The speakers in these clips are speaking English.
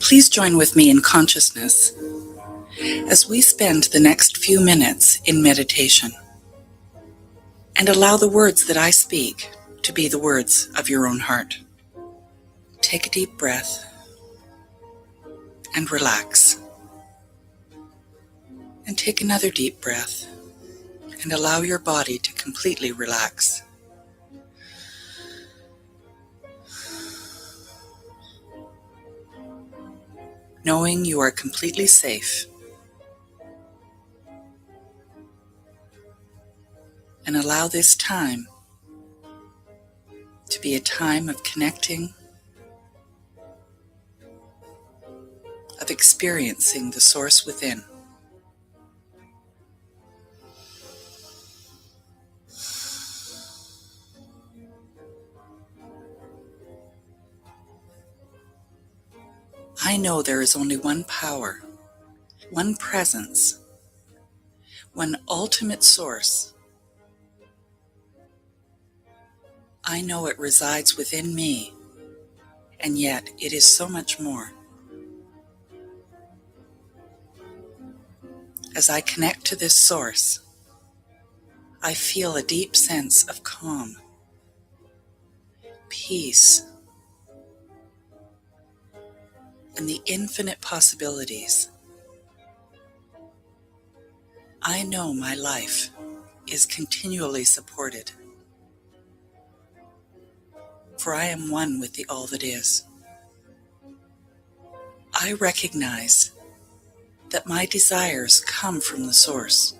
Please join with me in consciousness as we spend the next few minutes in meditation, and allow the words that I speak to be the words of your own heart. Take a deep breath and relax. And take another deep breath and allow your body to completely relax. Knowing you are completely safe, and allow this time to be a time of connecting, of experiencing the source within. I know there is only one power, one presence, one ultimate source. I know it resides within me, and yet it is so much more. As I connect to this source, I feel a deep sense of calm, peace, and the infinite possibilities. I know my life is continually supported, for I am one with the all that is. I recognize that my desires come from the source,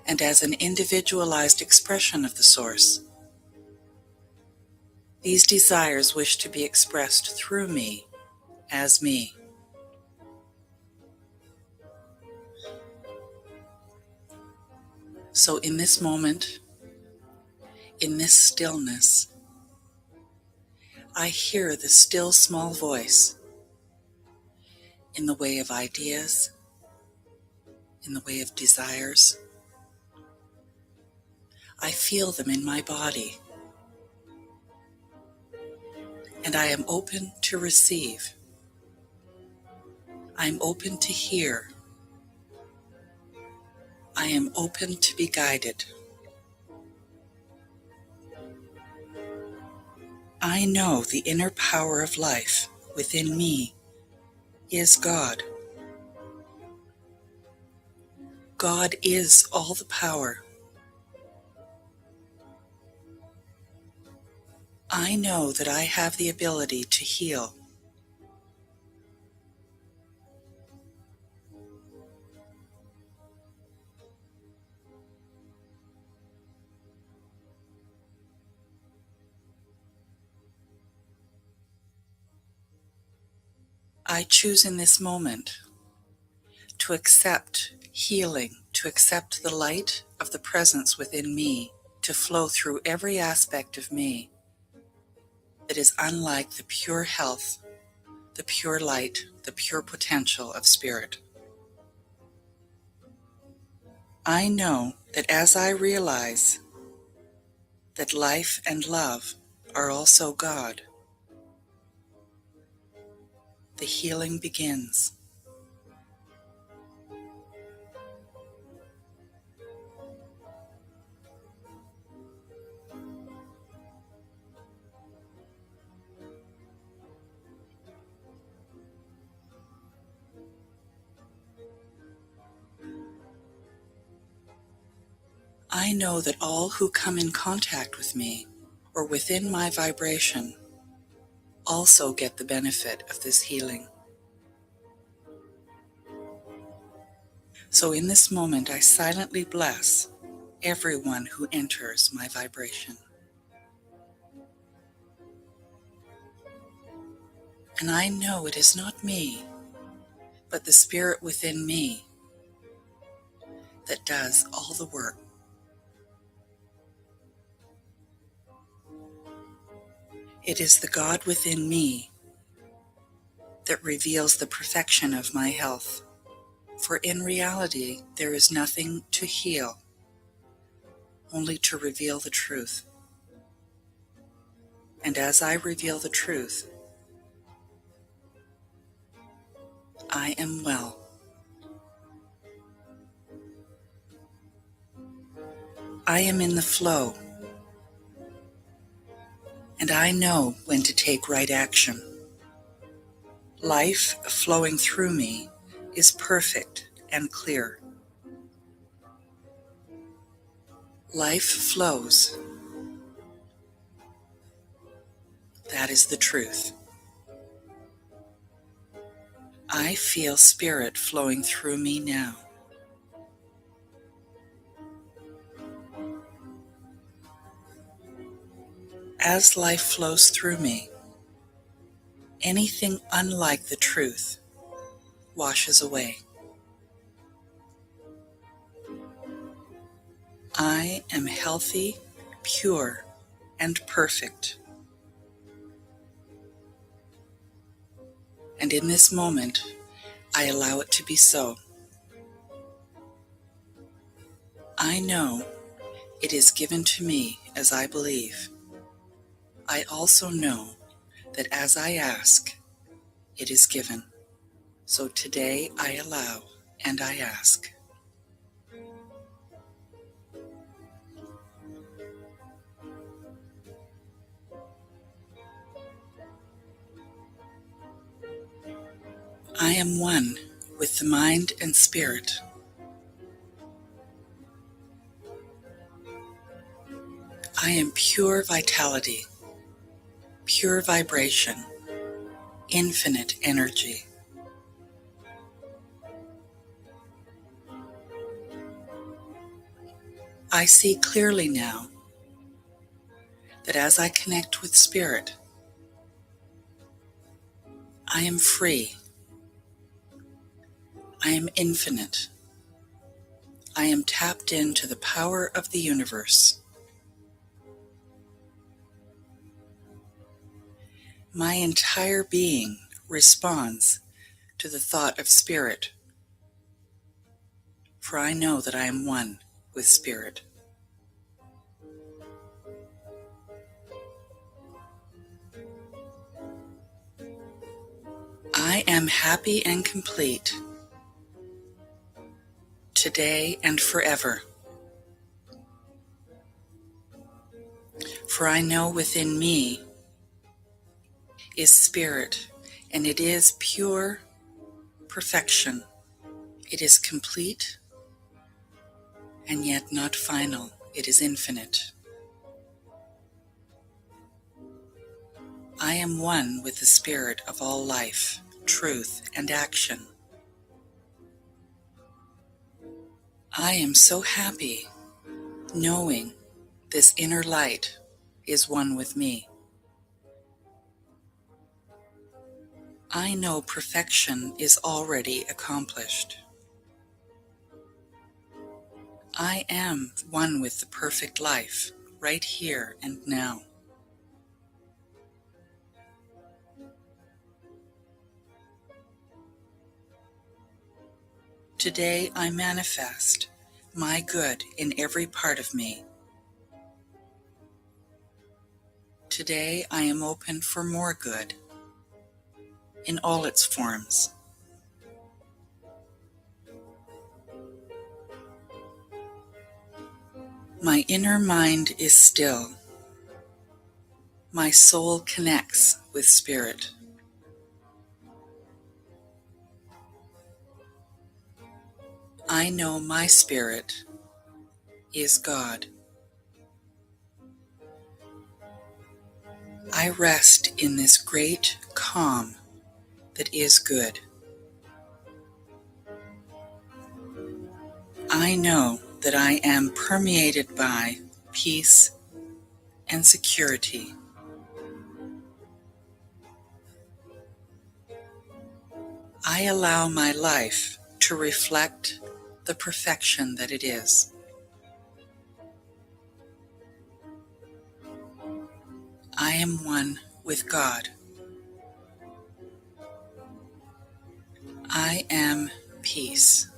and as an individualized expression of the source, these desires wish to be expressed through me as me. So in this moment, in this stillness, I hear the still small voice in the way of ideas, in the way of desires. I feel them in my body, and I am open to receive. I am open to hear. I am open to be guided. I know the inner power of life within me is God. God is all the power. I know that I have the ability to heal. I choose in this moment to accept healing, to accept the light of the presence within me, to flow through every aspect of me that is unlike the pure health, the pure light, the pure potential of spirit. I know that as I realize that life and love are also God, the healing begins. I know that all who come in contact with me or within my vibration also get the benefit of this healing. So in this moment, I silently bless everyone who enters my vibration. And I know it is not me, but the spirit within me that does all the work. It is the God within me that reveals the perfection of my health. For in reality, there is nothing to heal, only to reveal the truth. And as I reveal the truth, I am well. I am in the flow, and I know when to take right action. Life flowing through me is perfect and clear. Life flows. That is the truth. I feel spirit flowing through me now. As life flows through me, anything unlike the truth washes away. I am healthy, pure, and perfect. And in this moment, I allow it to be so. I know it is given to me as I believe. I also know that as I ask, it is given. So today I allow and I ask. I am one with the mind and spirit. I am pure vitality, pure vibration, infinite energy. I see clearly now that as I connect with spirit, I am free. I am infinite. I am tapped into the power of the universe. My entire being responds to the thought of spirit, for I know that I am one with spirit. I am happy and complete, today and forever. For I know within me is spirit, and it is pure perfection. It is complete, and yet not final. It is infinite. I am one with the spirit of all life, truth, and action. I am so happy knowing this inner light is one with me. I know perfection is already accomplished. I am one with the perfect life, right here and now. Today I manifest my good in every part of me. Today I am open for more good in all its forms. My inner mind is still. My soul connects with spirit. I know my spirit is God. I rest in this great calm that is good. I know that I am permeated by peace and security. I allow my life to reflect the perfection that it is. I am one with God. I am peace.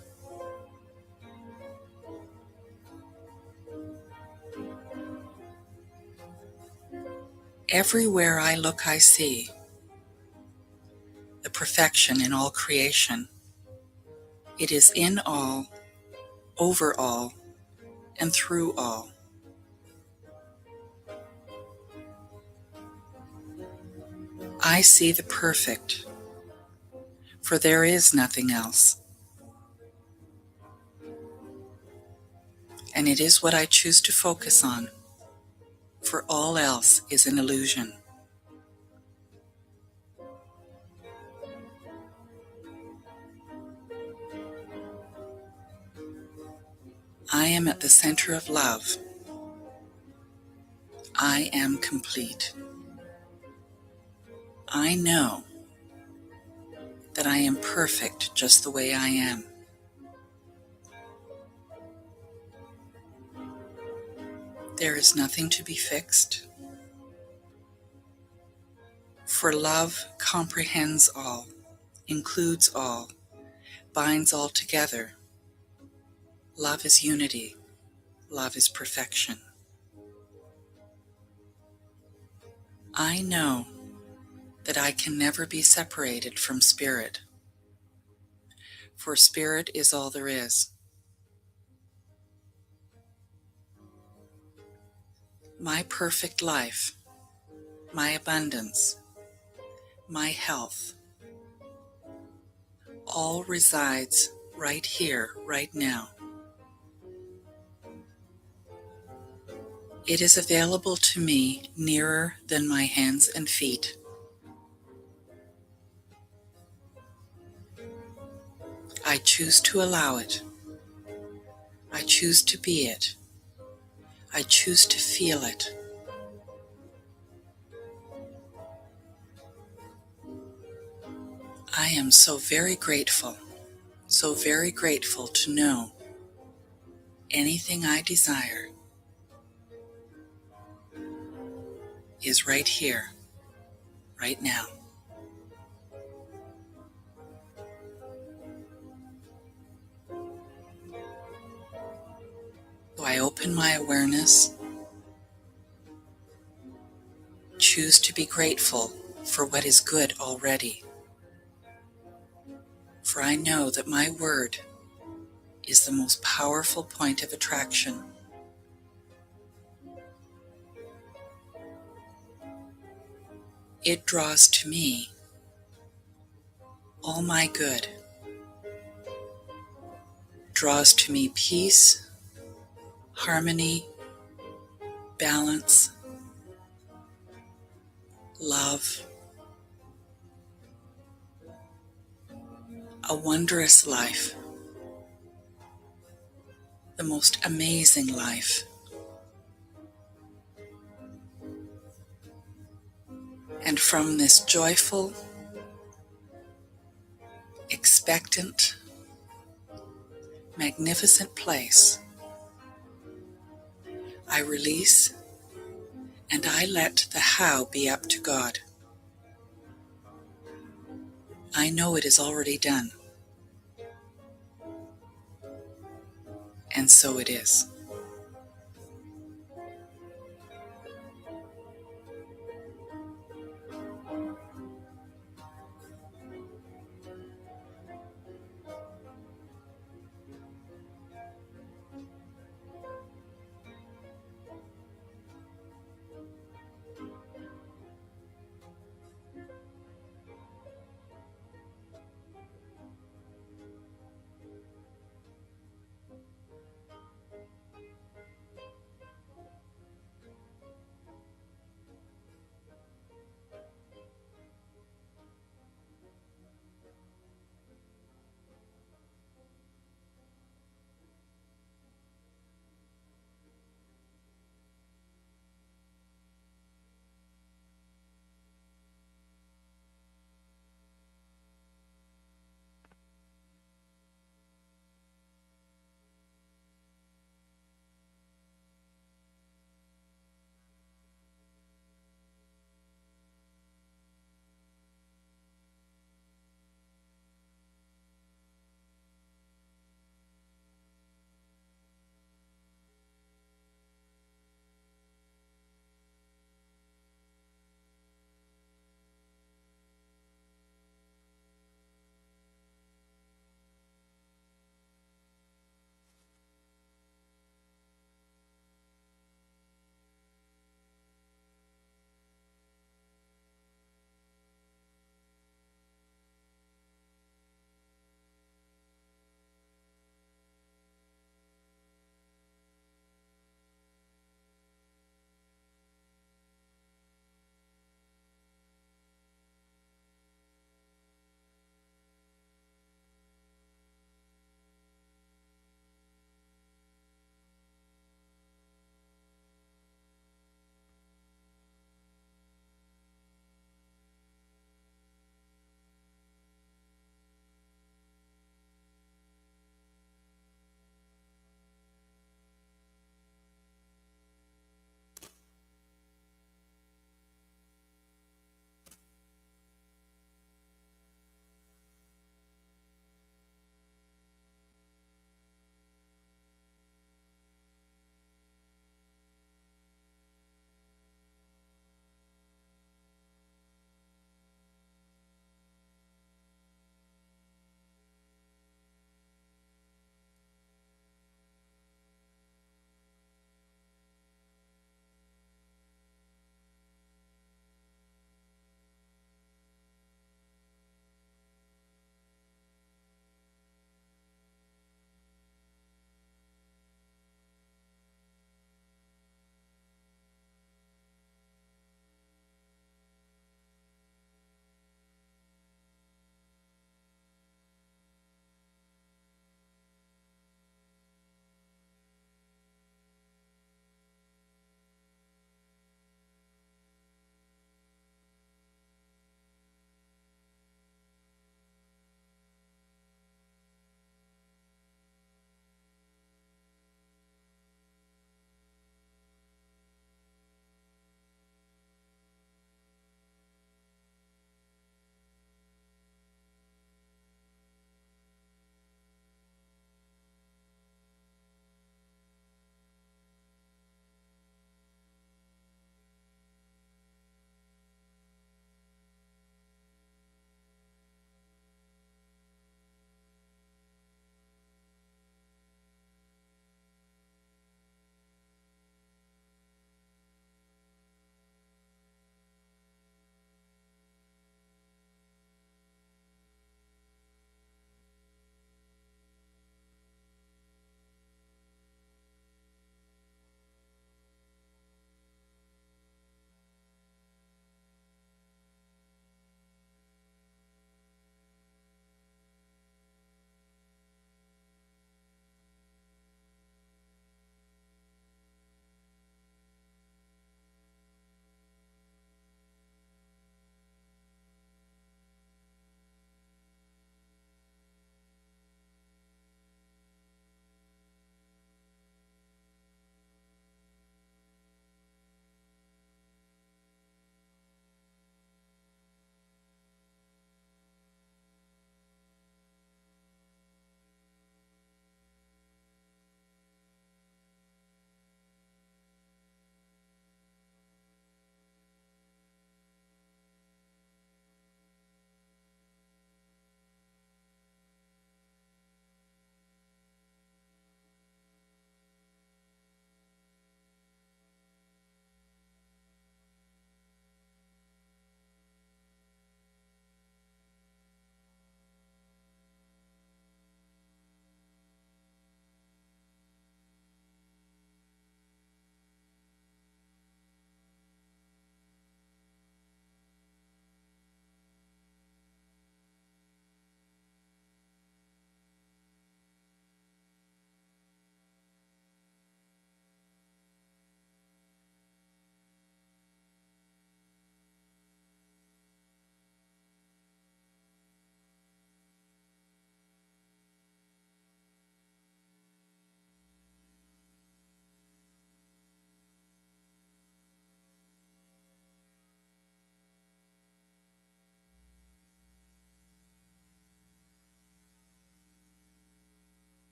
Everywhere I look, I see the perfection in all creation. It is in all, over all, and through all. I see the perfect, for there is nothing else. And it is what I choose to focus on, for all else is an illusion. I am at the center of love. I am complete. I know that I am perfect just the way I am. There is nothing to be fixed, for love comprehends all, includes all, binds all together. Love is unity. Love is perfection. I know that I can never be separated from Spirit, for Spirit is all there is. My perfect life, my abundance, my health, all resides right here, right now. It is available to me nearer than my hands and feet. I choose to allow it. I choose to be it. I choose to feel it. I am so very grateful to know anything I desire is right here, right now. So I open my awareness, choose to be grateful for what is good already. For I know that my word is the most powerful point of attraction. It draws to me all my good, draws to me peace, harmony, balance, love, a wondrous life, the most amazing life. And from this joyful, expectant, magnificent place, I release and I let the how be up to God. I know it is already done. And so it is.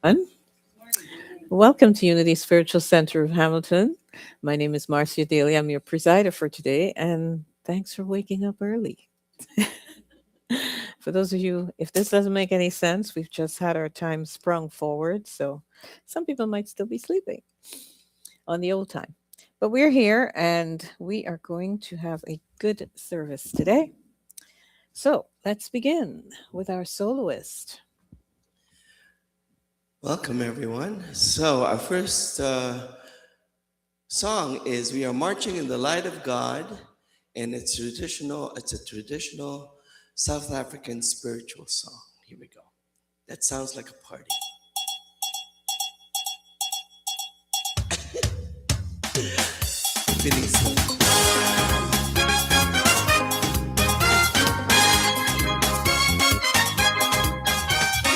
And welcome to Unity Spiritual Center of Hamilton. My name is Marcia Daly. I'm your presider for today, and thanks for waking up early. For those of you, if this doesn't make any sense, we've just had our time sprung forward, so some people might still be sleeping on the old time. But we're here, and we are going to have a good service today. So let's begin with our soloist. Welcome, everyone. So our first song is "We Are Marching in the Light of God," and it's traditional. It's a traditional South African spiritual song. Here we go. That sounds like a party. Feliz.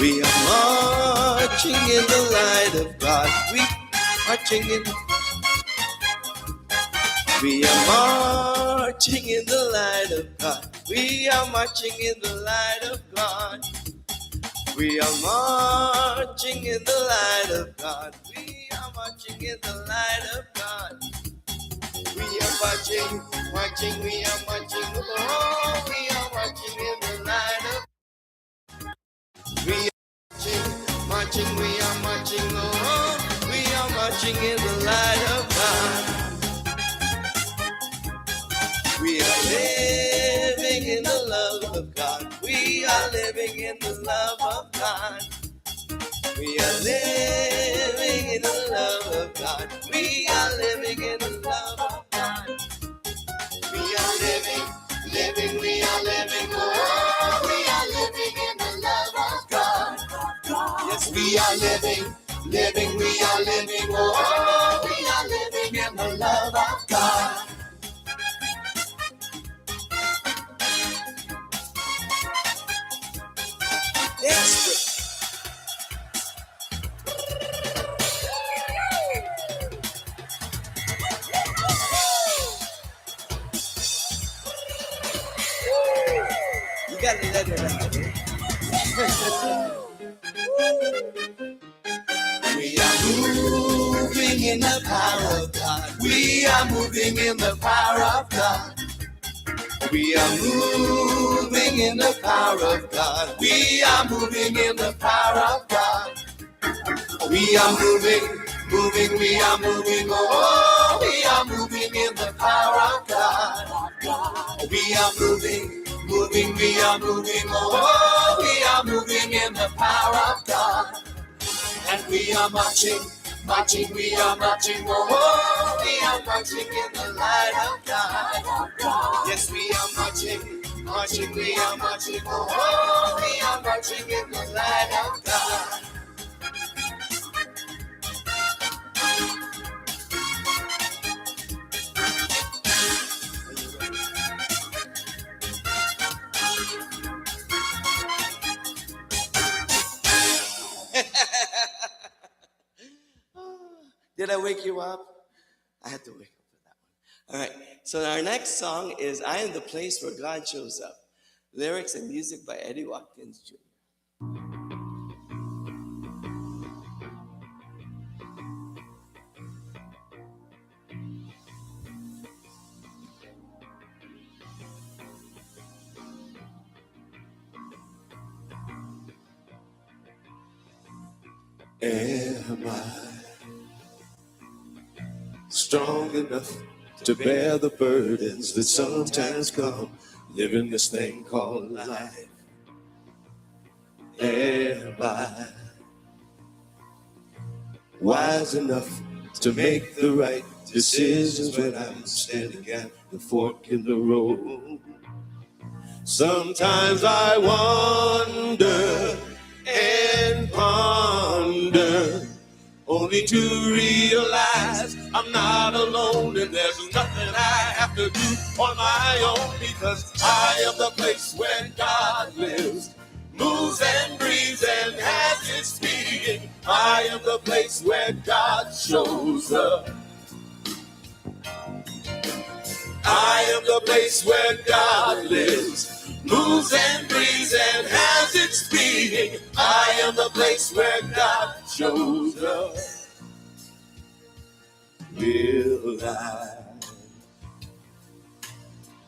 We are marching in the light of God. We marching in. We are marching in the light of God. We are marching in the light of God. We are marching in the light of God. We are marching in the light of God. We are marching, marching, we are marching. Oh, we are marching in the light of. We are marching, marching, we are marching. Oh, we are marching in the light of God. We are living in the love of God. We are living in the love of God. We are living in the love of God. We are living in the love of God. We are living, living, we are living. Oh, we are living in the love of God. Yes, we are living, living, we are living. Oh, we are living in the love of God. Desperate. You gotta let it out. We are moving in the power of God. We are moving in the power of God. We are moving in the power of God. We are moving in the power of God. We are moving, moving, we are moving. Oh, we are moving in the power of God. We are moving, moving, we are moving. Oh, we are moving in the power of God. And we are marching, marching, we are marching. Oh, we are marching in the light of God. Yes, we are marching, marching, we are marching. Oh, we are marching in the light of God. Did I wake you up? I had to wake up for that one. All right. So our next song is "I Am the Place Where God Shows Up." Lyrics and music by Eddie Watkins Jr. Am I strong enough to bear the burdens that sometimes come living this thing called life? Am I wise enough to make the right decisions when I'm standing at the fork in the road? Sometimes I wonder and ponder, only to realize I'm not alone and there's nothing I have to do on my own, because I am the place where God lives, moves and breathes and has its being. I am the place where God shows up. I am the place where God lives, moves and breathes and has its being. I am the place where God shows up. Will I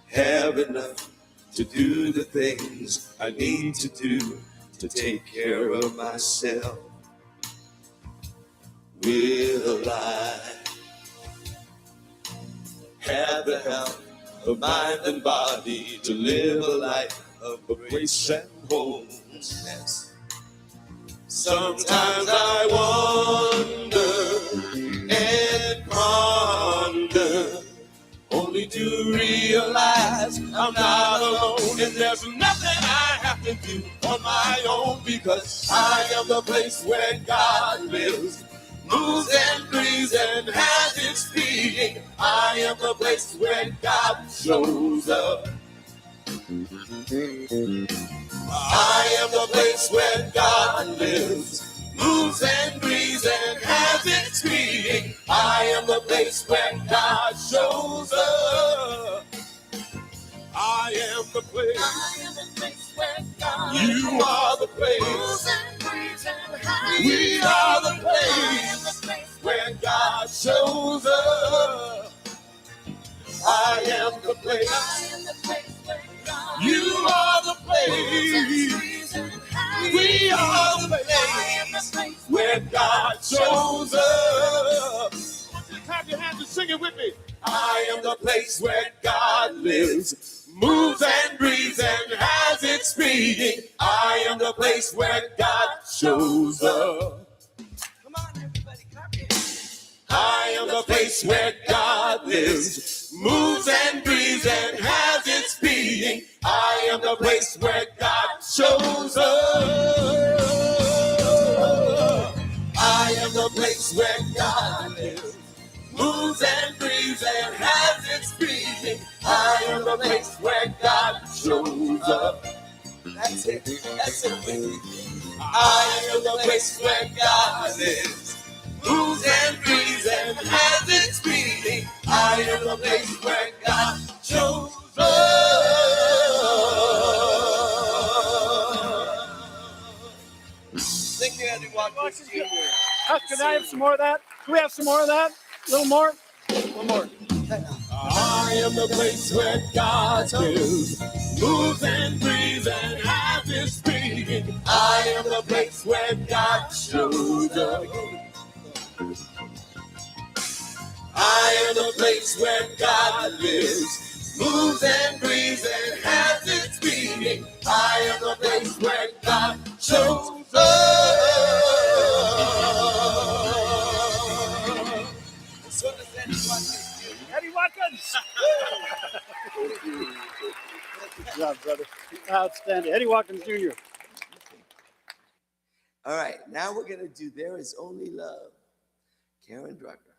have enough to do the things I need to do to take care of myself? Will I have the health of mind and body to live a life of grace and wholeness? Sometimes I wonder and ponder, only to realize I'm not alone, and there's nothing I have to do on my own, because I am the place where God lives, moves and breathes and has its being. I am the place where God shows up. I am the place where God lives, moves and breathes and has its being. I am the place where God shows up. I am the place. I am the place where God lives. You are the place. Moves and breathes and has we are the place where God shows up. I am the place. I am the place where God you are the place. We are the place where God shows up. Clap your hands and sing it with me. I am the place where God lives, moves and breathes and has its being. I am the place where God shows up. Come on, everybody, clap it. I am the place where God lives, moves and breathes and has its being. I am the place where God shows up. I am the place where God lives, moves and breathes and has its being. I am the place where God shows up. That's it. That's it. I am the place where God lives, moves and breathes and has its being. I am the place where God shows up. Thank you, Andy Watkins. Can I have some more of that? Can we have some more of that? A little more? One more. I am the place where God lives, moves and breathes and has its being. I am the place where God shows up. I am the place where God lives, moves and breathes and has its being. I am the place where God shows up. So does Eddie Watkins! Good job, brother. Outstanding. Eddie Watkins Jr. All right, now we're going to do There Is Only Love. Karen Drucker.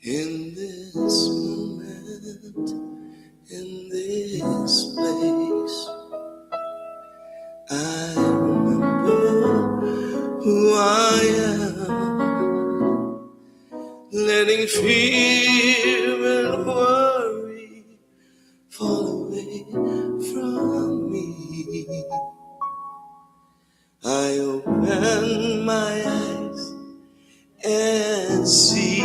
In this moment, in this place, I remember who I am, letting fear and worry fall away from me. I open my eyes and see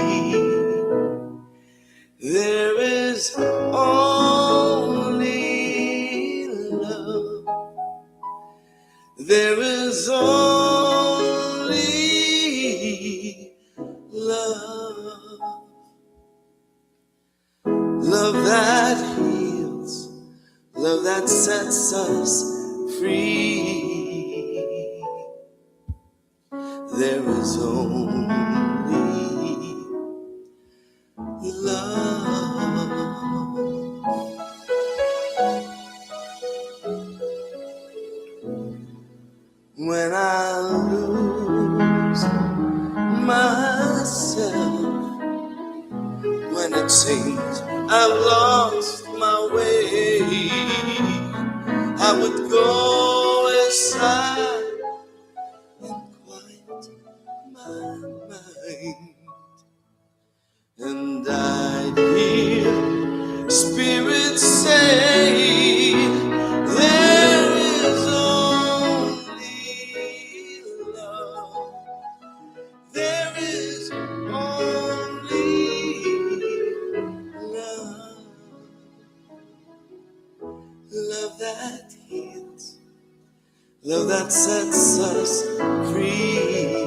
there is only love. There is only love. Love that heals, love that sets us free. There is only love. When I lose myself, when it seems I've lost my way, I would go aside and quiet my mind, and I'd hear spirits say there is only love. There is only love. Love that heals. Love that sets us free.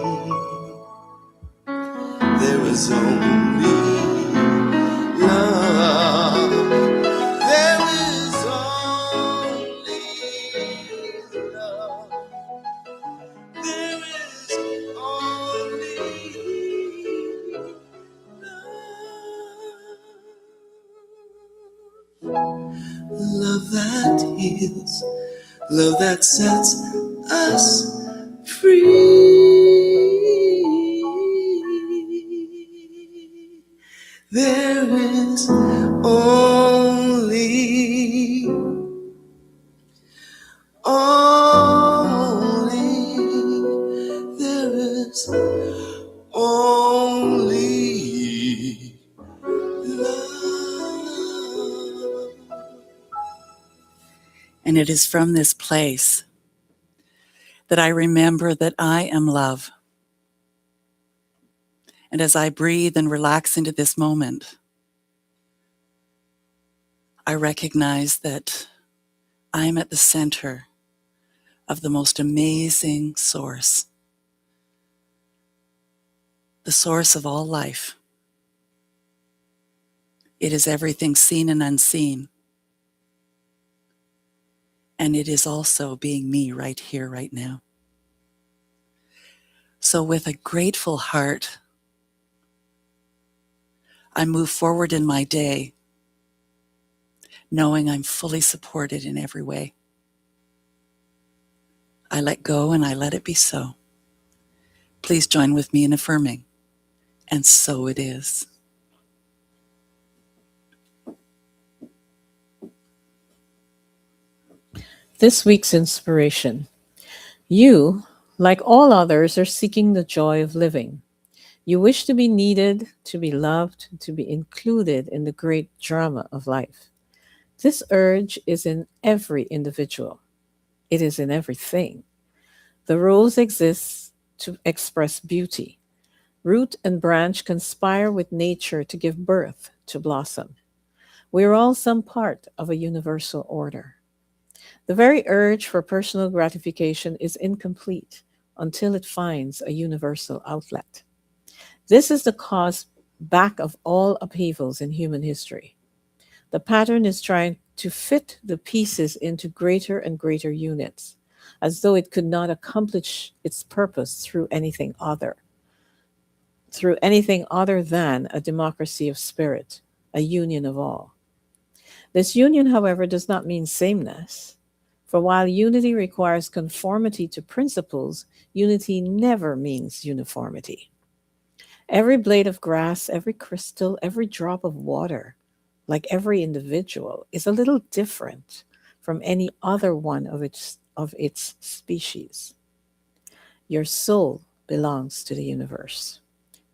There is only love. There is only love. There is only love. Love that heals. Love that sets us free. There is only there is only love. And it is from this place that I remember that I am love. And as I breathe and relax into this moment, I recognize that I am at the center of the most amazing source, the source of all life. It is everything seen and unseen. And it is also being me right here, right now. So with a grateful heart, I move forward in my day, knowing I'm fully supported in every way. I let go and I let it be so. Please join with me in affirming, and so it is. This week's inspiration. You, like all others, are seeking the joy of living. You wish to be needed, to be loved, to be included in the great drama of life. This urge is in every individual. It is in everything. The rose exists to express beauty. Root and branch conspire with nature to give birth to blossom. We are all some part of a universal order. The very urge for personal gratification is incomplete until it finds a universal outlet. This is the cause back of all upheavals in human history. The pattern is trying to fit the pieces into greater and greater units, as though it could not accomplish its purpose through anything other than a democracy of spirit, a union of all. This union, however, does not mean sameness. For while unity requires conformity to principles, unity never means uniformity. Every blade of grass, every crystal, every drop of water, like every individual, is a little different from any other one of its species. Your soul belongs to the universe.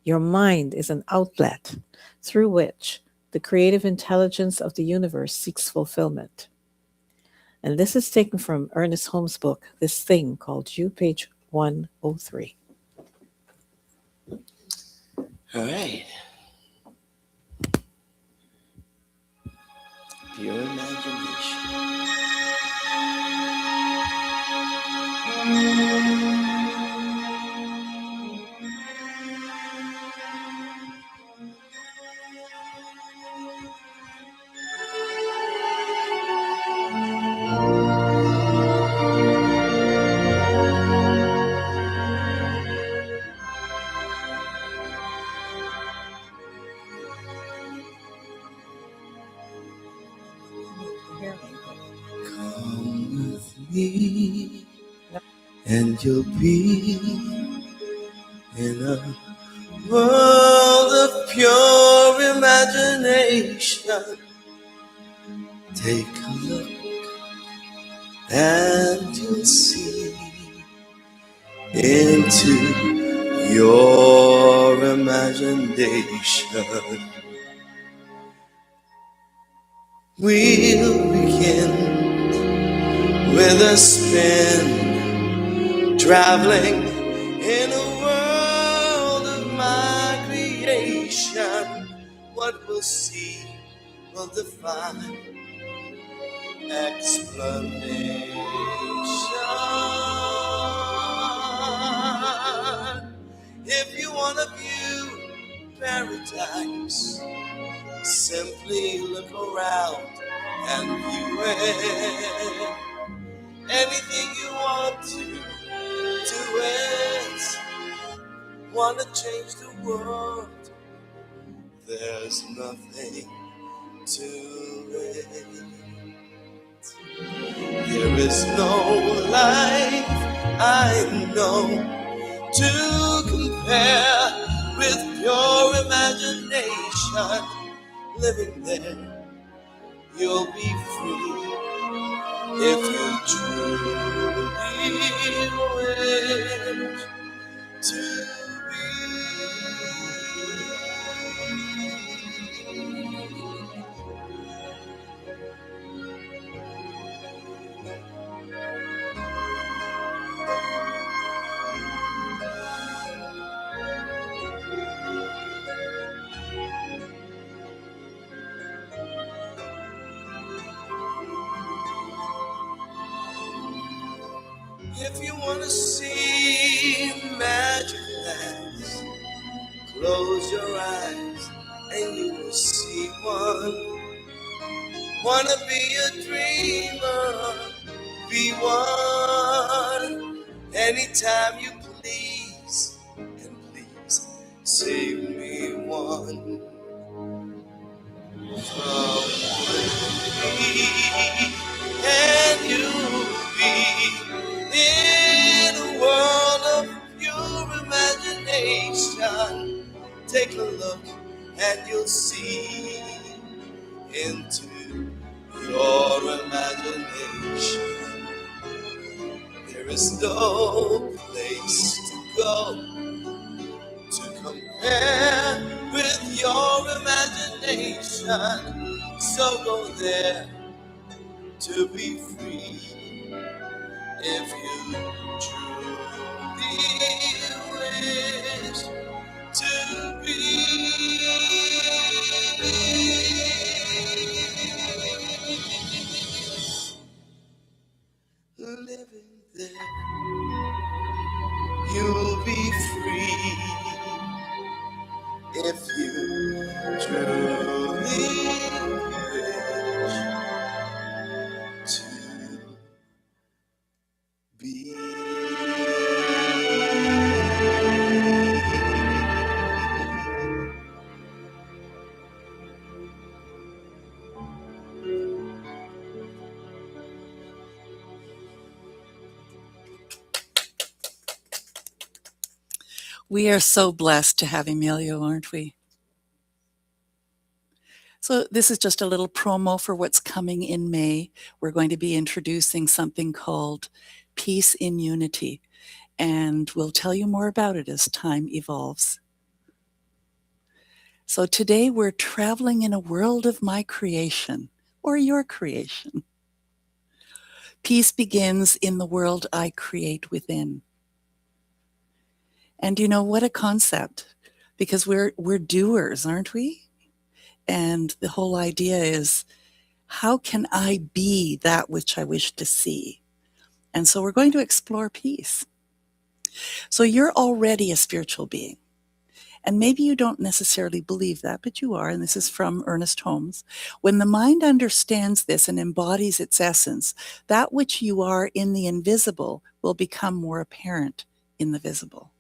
Your mind is an outlet through which the creative intelligence of the universe seeks fulfillment. And this is taken from Ernest Holmes' book, This Thing Called You, page 103. All right. Pure imagination. Come with me, and you'll be in a world of pure imagination. Take a look, and you'll see into your imagination. We'll begin with a spin, traveling in a world of my creation. What we'll see will define explanation. If you want to view paradise, simply look around and view it. Anything you want to do it. Want to change the world? There's nothing to it. There is no life I know to compare with your imagination. Living there, you'll be free if you truly wish to be. If you want to see magic lands, close your eyes and you will see one. Wanna be a dreamer, be one. Anytime you please, and please save me one from me. And you'll be in a world of pure imagination. Take a look and you'll see into your imagination. There is no place to go to compare with your imagination. So go there to be free if you truly wish to be. Living there, you'll be free if you truly wish to be. We are so blessed to have Emilio, aren't we? So this is just a little promo for what's coming in May. We're going to be introducing something called Peace in Unity, and we'll tell you more about it as time evolves. So today we're traveling in a world of my creation, or your creation. Peace begins in the world I create within. And you know, what a concept, because we're doers, aren't we? And the whole idea is, how can I be that which I wish to see? And so we're going to explore peace. So you're already a spiritual being. And maybe you don't necessarily believe that, but you are, and this is from Ernest Holmes. When the mind understands this and embodies its essence, that which you are in the invisible will become more apparent in the visible.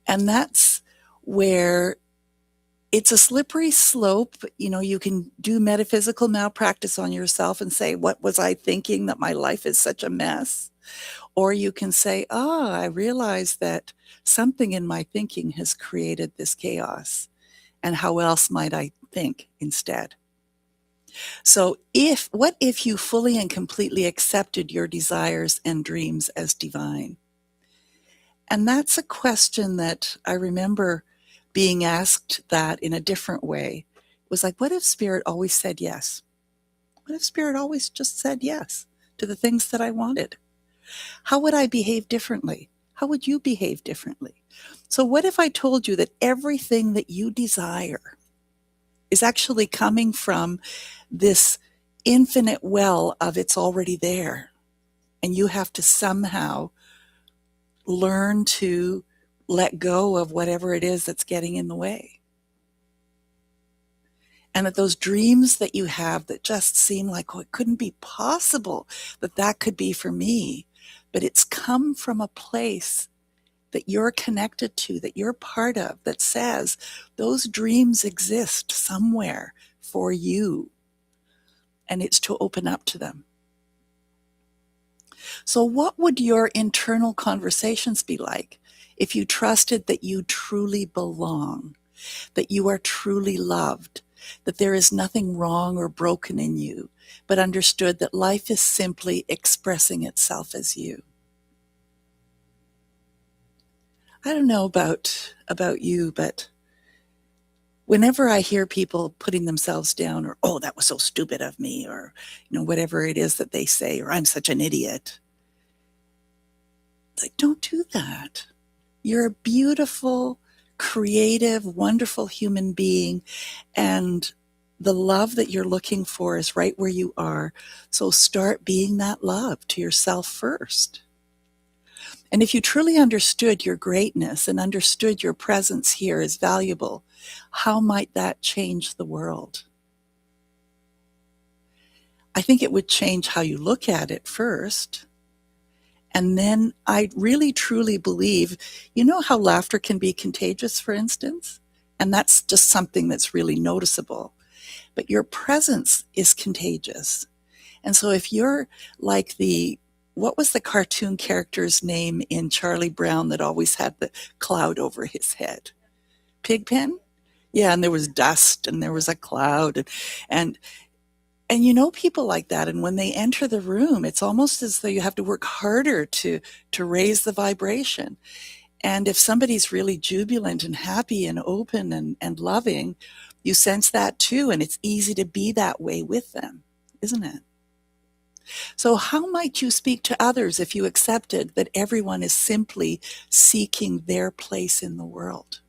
And that's where it's a slippery slope. You know, you can do metaphysical malpractice on yourself and say, what was I thinking, that my life is such a mess? Or you can say, I realize that something in my thinking has created this chaos. And how else might I think instead? So what if you fully and completely accepted your desires and dreams as divine? And that's a question that I remember being asked that in a different way. It was like, what if Spirit always said yes? What if Spirit always just said yes to the things that I wanted? How would I behave differently? How would you behave differently? So what if I told you that everything that you desire is actually coming from this infinite well of it's already there, and you have to somehow learn to let go of whatever it is that's getting in the way? And that those dreams that you have that just seem like, oh, it couldn't be possible that that could be for me, but it's come from a place that you're connected to, that you're part of, that says those dreams exist somewhere for you, and it's to open up to them. So what would your internal conversations be like if you trusted that you truly belong, that you are truly loved, that there is nothing wrong or broken in you, but understood that life is simply expressing itself as you? I don't know about you, but whenever I hear people putting themselves down, or, oh, that was so stupid of me, or, whatever it is that they say, or I'm such an idiot, like, don't do that. You're a beautiful, creative, wonderful human being, and the love that you're looking for is right where you are. So start being that love to yourself first. And if you truly understood your greatness and understood your presence here is valuable, how might that change the world? I think it would change how you look at it first. And then I really truly believe, how laughter can be contagious, for instance? And that's just something that's really noticeable. But your presence is contagious. And so if you're like what was the cartoon character's name in Charlie Brown that always had the cloud over his head? Pigpen? Yeah, and there was dust and there was a cloud and people like that. And when they enter the room, it's almost as though you have to work harder to raise the vibration. And if somebody's really jubilant and happy and open and loving, you sense that too. And it's easy to be that way with them, isn't it? So how might you speak to others if you accepted that everyone is simply seeking their place in the world?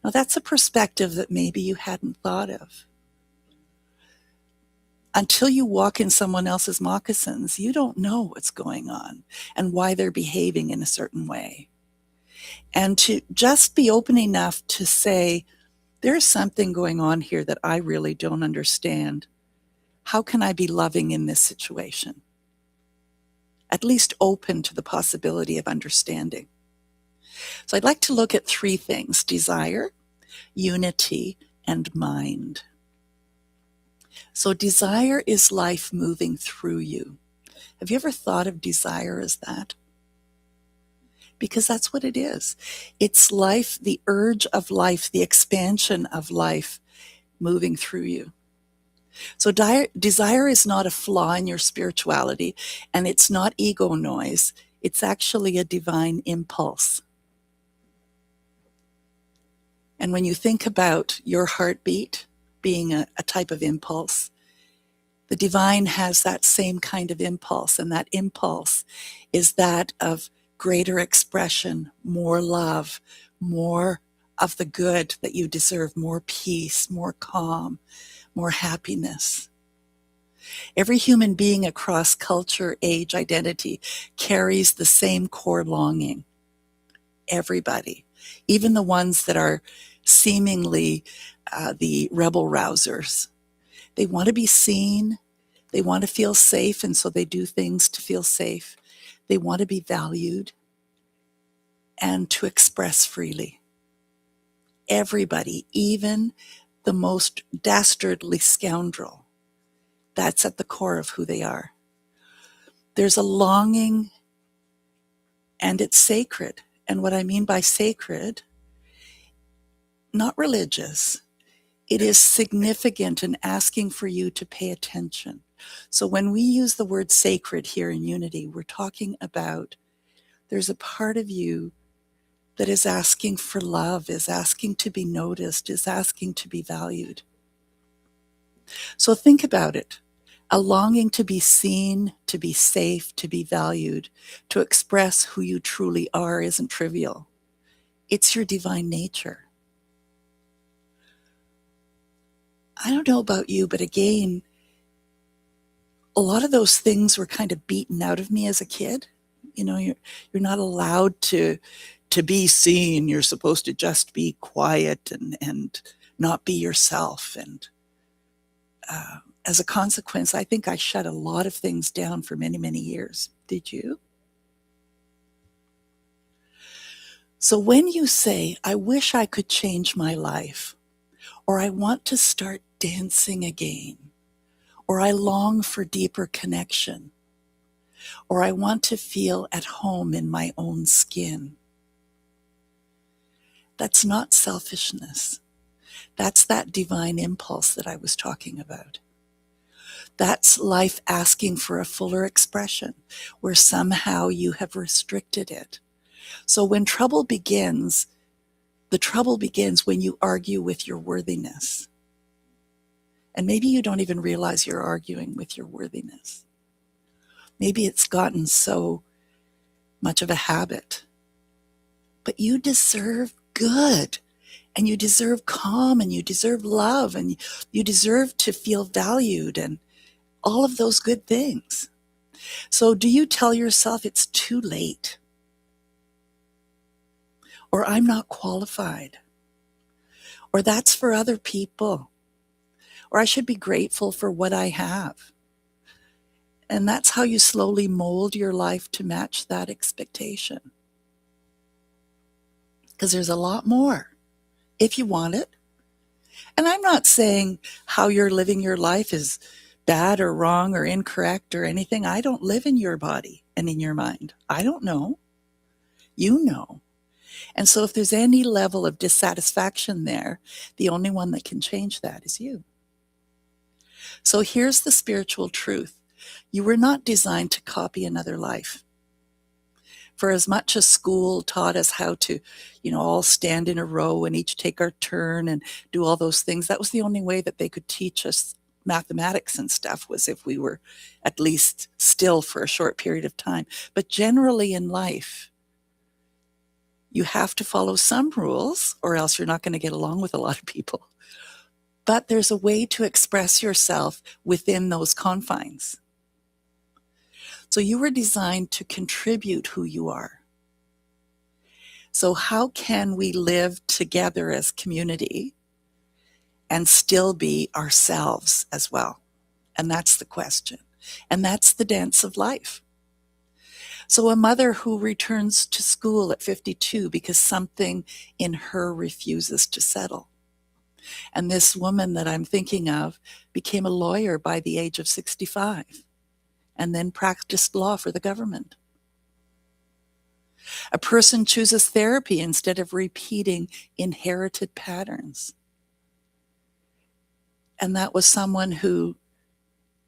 Now that's a perspective that maybe you hadn't thought of. Until you walk in someone else's moccasins, you don't know what's going on and why they're behaving in a certain way. And to just be open enough to say, there's something going on here that I really don't understand. How can I be loving in this situation? At least open to the possibility of understanding. So I'd like to look at 3 things: desire, unity, and mind. So desire is life moving through you. Have you ever thought of desire as that? Because that's what it is. It's life, the urge of life, the expansion of life moving through you. So desire is not a flaw in your spirituality, and it's not ego noise. It's actually a divine impulse. And when you think about your heartbeat being a type of impulse, the divine has that same kind of impulse, and that impulse is that of greater expression, more love, more of the good that you deserve, more peace, more calm, more happiness. Every human being across culture, age, identity carries the same core longing. Everybody, even the ones that are seemingly the rebel rousers. They want to be seen. They want to feel safe, and so they do things to feel safe. They want to be valued and to express freely. Everybody, even the most dastardly scoundrel, that's at the core of who they are. There's a longing, and it's sacred. And what I mean by sacred, not religious, it is significant and asking for you to pay attention. So when we use the word sacred here in Unity, we're talking about There's a part of you that is asking for love, is asking to be noticed, is asking to be valued. So think about it. A longing to be seen, to be safe, to be valued, to express who you truly are isn't trivial. It's your divine nature. I don't know about you, but again, a lot of those things were kind of beaten out of me as a kid. You know, you're not allowed to be seen. You're supposed to just be quiet and not be yourself. And as a consequence, I think I shut a lot of things down for many, many years. Did you? So when you say, I wish I could change my life, or I want to start dancing again, or I long for deeper connection, or I want to feel at home in my own skin, that's not selfishness. That's that divine impulse that I was talking about. That's life asking for a fuller expression, where somehow you have restricted it. So when trouble begins, the trouble begins when you argue with your worthiness. And maybe you don't even realize you're arguing with your worthiness. Maybe it's gotten so much of a habit. But you deserve good, and you deserve calm, and you deserve love, and you deserve to feel valued, and all of those good things. So do you tell yourself it's too late? Or I'm not qualified? Or that's for other people? Or I should be grateful for what I have? And that's how you slowly mold your life to match that expectation. Because there's a lot more, if you want it. And I'm not saying how you're living your life is bad or wrong or incorrect or anything. I don't live in your body and in your mind. I don't know. You know. And so if there's any level of dissatisfaction there, the only one that can change that is you. So here's the spiritual truth. You were not designed to copy another life. For as much as school taught us how to, all stand in a row and each take our turn and do all those things, that was the only way that they could teach us mathematics and stuff, was if we were at least still for a short period of time. But generally in life, you have to follow some rules, or else you're not going to get along with a lot of people. But there's a way to express yourself within those confines. So you were designed to contribute who you are. So how can we live together as community and still be ourselves as well? And that's the question. And that's the dance of life. So a mother who returns to school at 52 because something in her refuses to settle. And this woman that I'm thinking of became a lawyer by the age of 65 and then practiced law for the government. A person chooses therapy instead of repeating inherited patterns. And that was someone who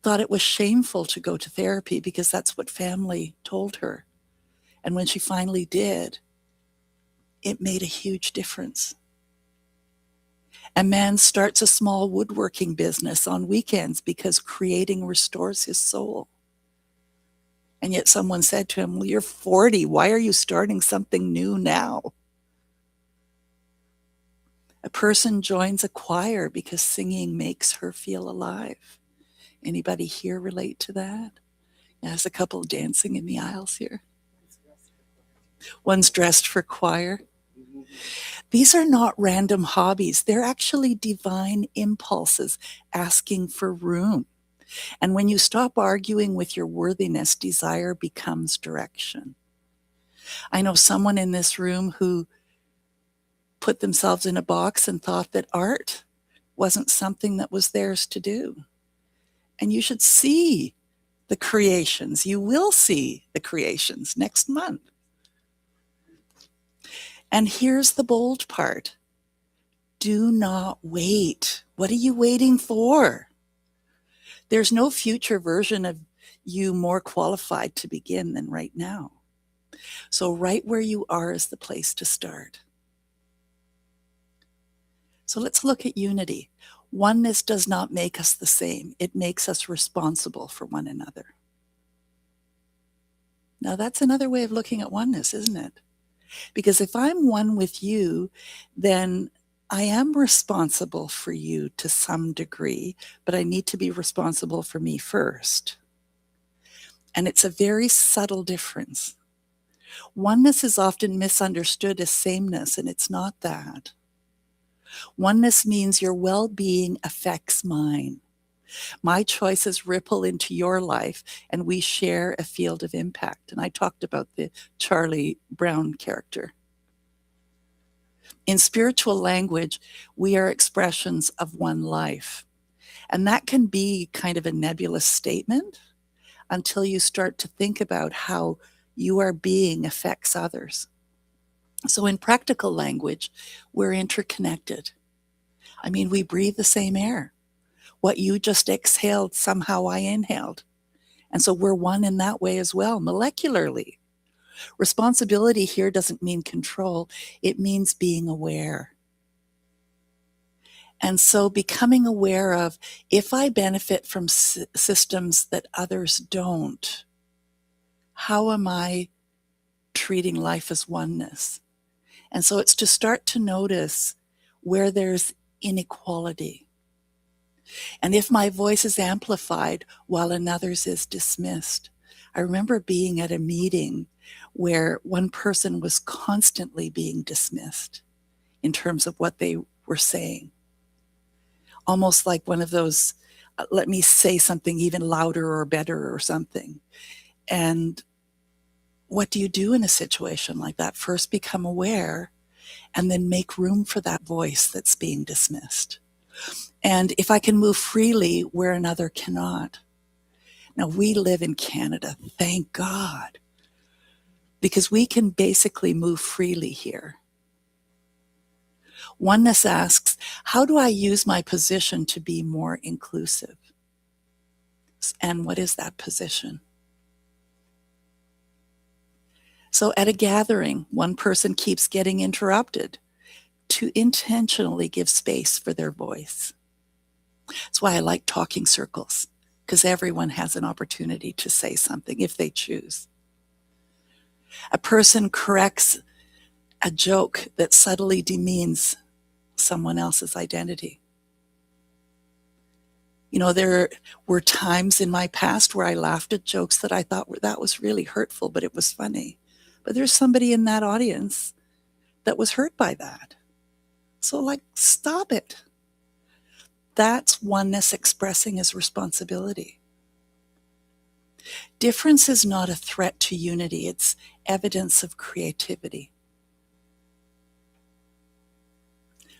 thought it was shameful to go to therapy because that's what family told her. And when she finally did, it made a huge difference. A man starts a small woodworking business on weekends because creating restores his soul. And yet someone said to him, well, you're 40. Why are you starting something new now? A person joins a choir because singing makes her feel alive. Anybody here relate to that? There's a couple dancing in the aisles here. One's dressed for choir. These are not random hobbies. They're actually divine impulses asking for room. And when you stop arguing with your worthiness, desire becomes direction. I know someone in this room who put themselves in a box and thought that art wasn't something that was theirs to do. And you should see the creations. You will see the creations next month. And here's the bold part. Do not wait. What are you waiting for? There's no future version of you more qualified to begin than right now. So right where you are is the place to start. So let's look at unity. Oneness does not make us the same. It makes us responsible for one another. Now that's another way of looking at oneness, isn't it? Because if I'm one with you, then I am responsible for you to some degree, but I need to be responsible for me first. And it's a very subtle difference. Oneness is often misunderstood as sameness, and it's not that. Oneness means your well-being affects mine. My choices ripple into your life, and we share a field of impact. And I talked about the Charlie Brown character. In spiritual language, we are expressions of one life. And that can be kind of a nebulous statement until you start to think about how your being affects others. So in practical language, we're interconnected. I mean, we breathe the same air. What you just exhaled, somehow I inhaled. And so we're one in that way as well, molecularly. Responsibility here doesn't mean control. It means being aware. And so becoming aware of, if I benefit from systems that others don't, how am I treating life as oneness? And so it's to start to notice where there's inequality. And if my voice is amplified while another's is dismissed. I remember being at a meeting where one person was constantly being dismissed in terms of what they were saying. Almost like one of those, let me say something even louder or better or something. And what do you do in a situation like that? First become aware and then make room for that voice that's being dismissed. And if I can move freely where another cannot. Now, we live in Canada, thank God, because we can basically move freely here. Oneness asks, how do I use my position to be more inclusive? And what is that position? So at a gathering, one person keeps getting interrupted to intentionally give space for their voice. That's why I like talking circles, because everyone has an opportunity to say something if they choose. A person corrects a joke that subtly demeans someone else's identity. You know, there were times in my past where I laughed at jokes that I thought that was really hurtful, but it was funny. But there's somebody in that audience that was hurt by that. So, stop it. That's oneness expressing as responsibility. Difference is not a threat to unity. It's evidence of creativity.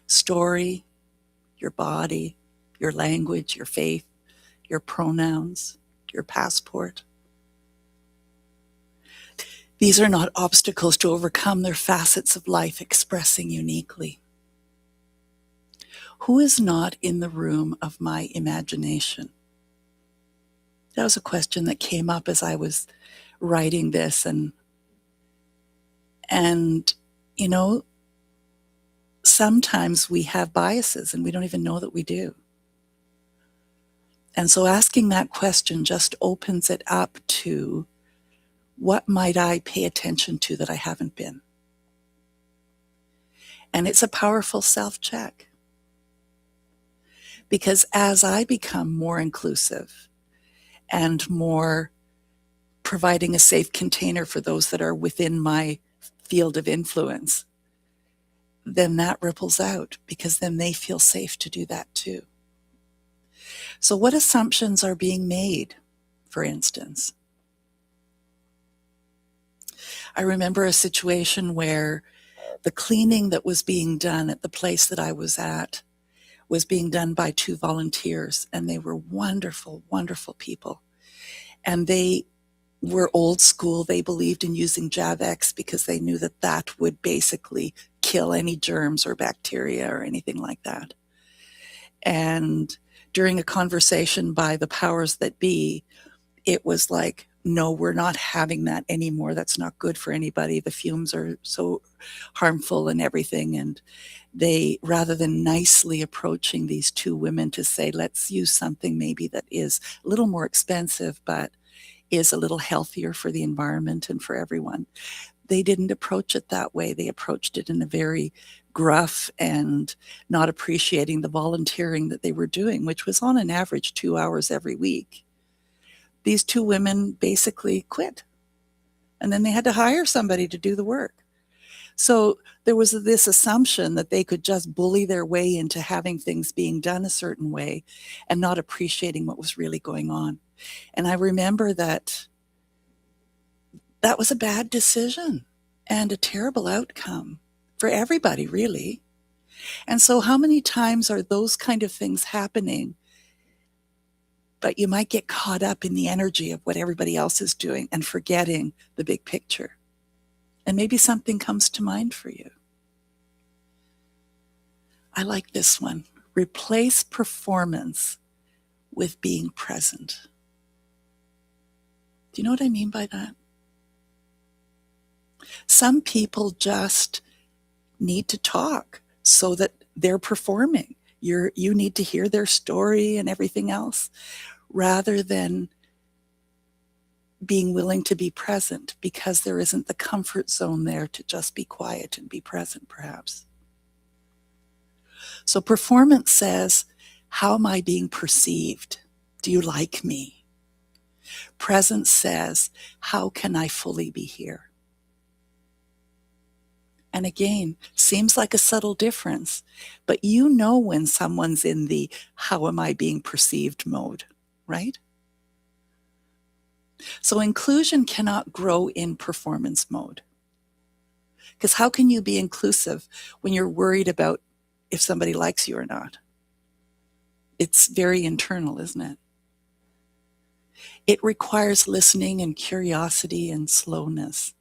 Story, your body, your language, your faith, your pronouns, your passport. These are not obstacles to overcome. They're facets of life expressing uniquely. Who is not in the room of my imagination? That was a question that came up as I was writing this. And you know, sometimes we have biases and we don't even know that we do. And so asking that question just opens it up to, what might I pay attention to that I haven't been? And it's a powerful self-check. Because as I become more inclusive and more providing a safe container for those that are within my field of influence, then that ripples out, because then they feel safe to do that too. So what assumptions are being made, for instance? I remember a situation where the cleaning that was being done at the place that I was at was being done by 2 volunteers, and they were wonderful, wonderful people. And they were old school. They believed in using Javex because they knew that that would basically kill any germs or bacteria or anything like that. And during a conversation by the powers that be, it was like, no, we're not having that anymore. That's not good for anybody. The fumes are so harmful and everything. And they, rather than nicely approaching these two women to say, let's use something maybe that is a little more expensive, but is a little healthier for the environment and for everyone, they didn't approach it that way. They approached it in a very gruff and not appreciating the volunteering that they were doing, which was on an average 2 hours every week. These two women basically quit. And then they had to hire somebody to do the work. So there was this assumption that they could just bully their way into having things being done a certain way and not appreciating what was really going on. And I remember that was a bad decision and a terrible outcome for everybody, really. And so how many times are those kind of things happening, but you might get caught up in the energy of what everybody else is doing and forgetting the big picture? And maybe something comes to mind for you. I like this one. Replace performance with being present. Do you know what I mean by that? Some people just need to talk so that they're performing. You need to hear their story and everything else, rather than being willing to be present, because there isn't the comfort zone there to just be quiet and be present, perhaps. So performance says, how am I being perceived? Do you like me? Presence says, how can I fully be here? And again, seems like a subtle difference, but you know when someone's in the how am I being perceived mode, right? So inclusion cannot grow in performance mode. Because how can you be inclusive when you're worried about if somebody likes you or not? It's very internal, isn't it? It requires listening and curiosity and slowness.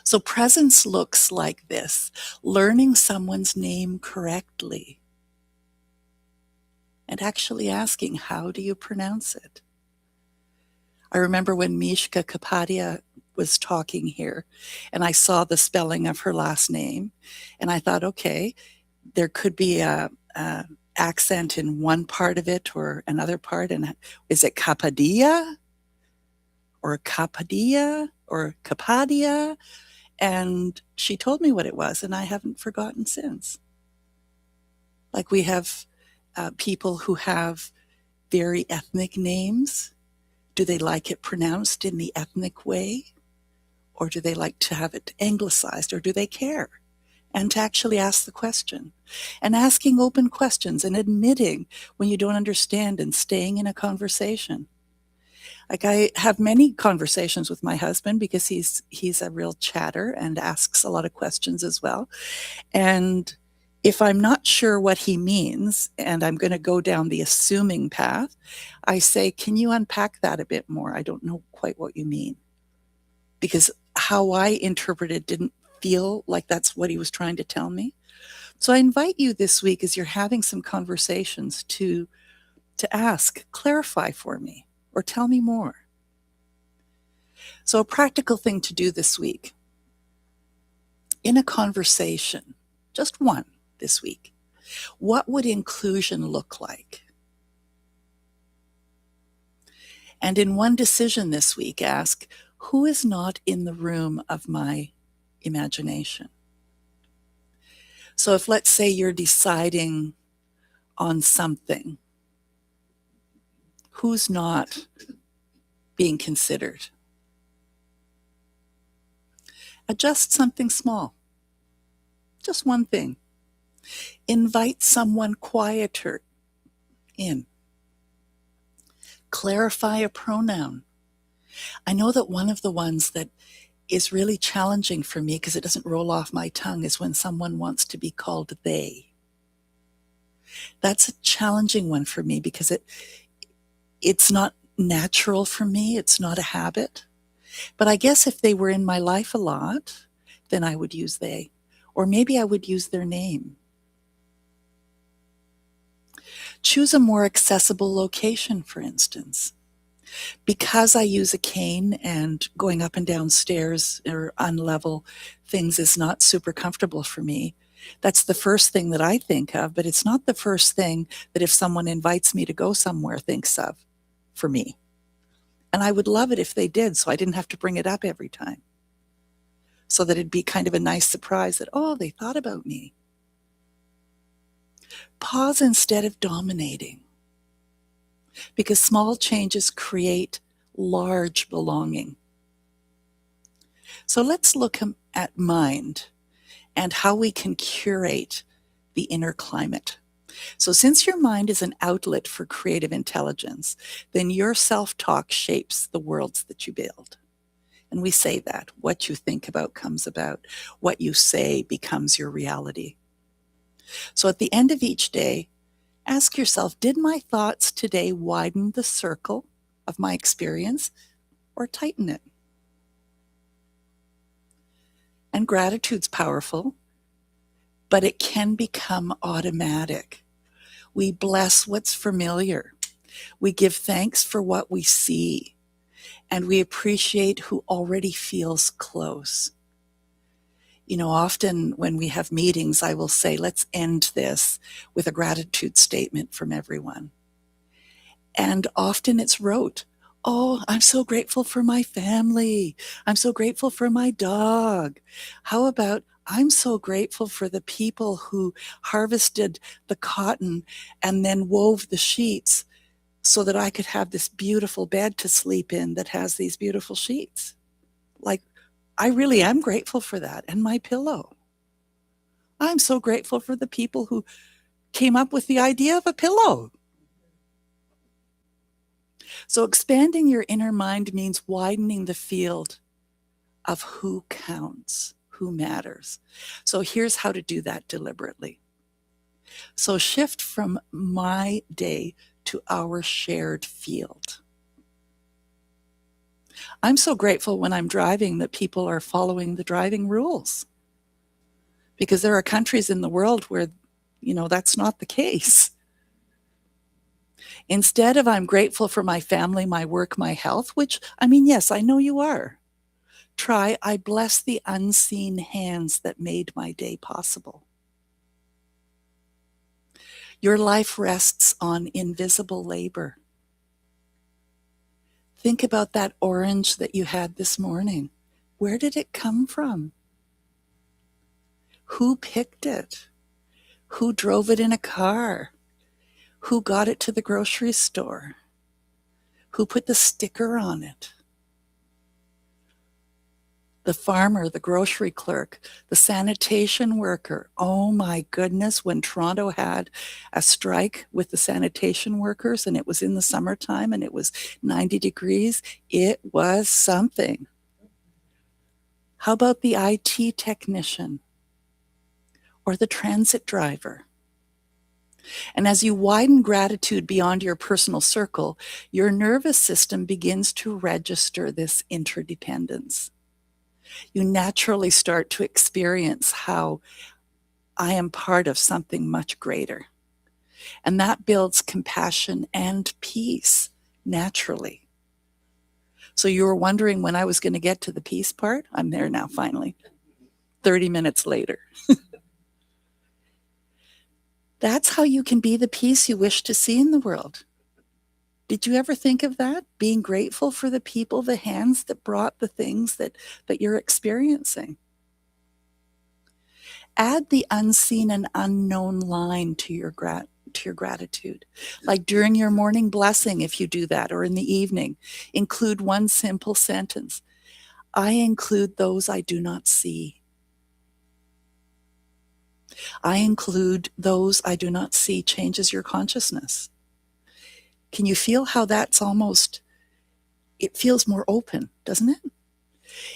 So presence looks like this: learning someone's name correctly and actually asking, how do you pronounce it? I remember when Mishka Kapadia was talking here, and I saw the spelling of her last name, and I thought, okay, there could be a accent in one part of it or another part, and is it Kapadia or Kapadia or Kapadia? And she told me what it was, and I haven't forgotten since. Like, we have people who have very ethnic names. Do they like it pronounced in the ethnic way? Or do they like to have it anglicized? Or do they care? And to actually ask the question. And asking open questions and admitting when you don't understand and staying in a conversation. Like, I have many conversations with my husband because he's a real chatter and asks a lot of questions as well. And if I'm not sure what he means and I'm going to go down the assuming path, I say, can you unpack that a bit more? I don't know quite what you mean. Because how I interpreted didn't feel like that's what he was trying to tell me. So I invite you this week, as you're having some conversations, to ask, clarify for me, or tell me more. So a practical thing to do this week, in a conversation, just one this week, what would inclusion look like? And in one decision this week, ask, who is not in the room of my imagination? So if, let's say, you're deciding on something, who's not being considered? Adjust something small. Just one thing. Invite someone quieter in. Clarify a pronoun. I know that one of the ones that is really challenging for me, because it doesn't roll off my tongue, is when someone wants to be called they. That's a challenging one for me because it's not natural for me. It's not a habit. But I guess if they were in my life a lot, then I would use they. Or maybe I would use their name. Choose a more accessible location, for instance. Because I use a cane and going up and down stairs or on level things is not super comfortable for me, that's the first thing that I think of, but it's not the first thing that if someone invites me to go somewhere thinks of for me. And I would love it if they did, so I didn't have to bring it up every time. So that it'd be kind of a nice surprise that, oh, they thought about me. Pause instead of dominating, because small changes create large belonging. So let's look at mind and how we can curate the inner climate. So since your mind is an outlet for creative intelligence, then your self-talk shapes the worlds that you build. And we say that. What you think about comes about. What you say becomes your reality. So at the end of each day, ask yourself, did my thoughts today widen the circle of my experience or tighten it? And gratitude's powerful, but it can become automatic. We bless what's familiar. We give thanks for what we see. And we appreciate who already feels close. You know, often when we have meetings, I will say, let's end this with a gratitude statement from everyone. And often it's rote. Oh, I'm so grateful for my family. I'm so grateful for my dog. How about, I'm so grateful for the people who harvested the cotton and then wove the sheets so that I could have this beautiful bed to sleep in that has these beautiful sheets. Like, I really am grateful for that, and my pillow. I'm so grateful for the people who came up with the idea of a pillow. So expanding your inner mind means widening the field of who counts, who matters. So here's how to do that deliberately. So shift from my day to our shared field. I'm so grateful when I'm driving that people are following the driving rules, because there are countries in the world where, you know, that's not the case. Instead of I'm grateful for my family, my work, my health, which, I mean, yes, I know you are. Try, I bless the unseen hands that made my day possible. Your life rests on invisible labor. Think about that orange that you had this morning. Where did it come from? Who picked it? Who drove it in a car? Who got it to the grocery store? Who put the sticker on it? The farmer, the grocery clerk, the sanitation worker. Oh my goodness, when Toronto had a strike with the sanitation workers and it was in the summertime and it was 90 degrees, it was something. How about the IT technician or the transit driver? And as you widen gratitude beyond your personal circle, your nervous system begins to register this interdependence. You naturally start to experience how I am part of something much greater. And that builds compassion and peace naturally. So you were wondering when I was going to get to the peace part? I'm there now, finally, 30 minutes later. That's how you can be the peace you wish to see in the world. Did you ever think of that? Being grateful for the people, the hands that brought the things that you're experiencing. Add the unseen and unknown line to your gratitude. Like during your morning blessing, if you do that, or in the evening, include one simple sentence. I include those I do not see. I include those I do not see changes your consciousness. Can you feel how that's almost, it feels more open, doesn't it?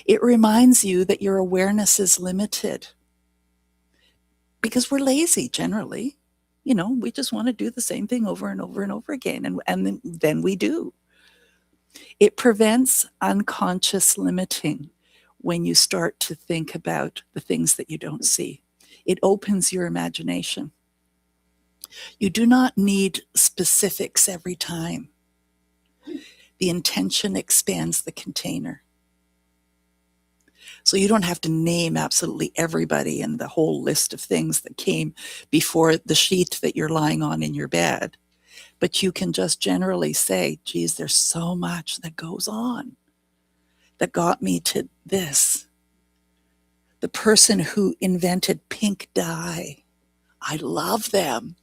It reminds you that your awareness is limited. Because we're lazy generally. You know, we just want to do the same thing over and over and over again, and then we do. It prevents unconscious limiting when you start to think about the things that you don't see. It opens your imagination. You do not need specifics every time. the intention expands the container. So you don't have to name absolutely everybody and the whole list of things that came before the sheet that you're lying on in your bed. But you can just generally say, geez, there's so much that goes on that got me to this. The person who invented pink dye, I love them.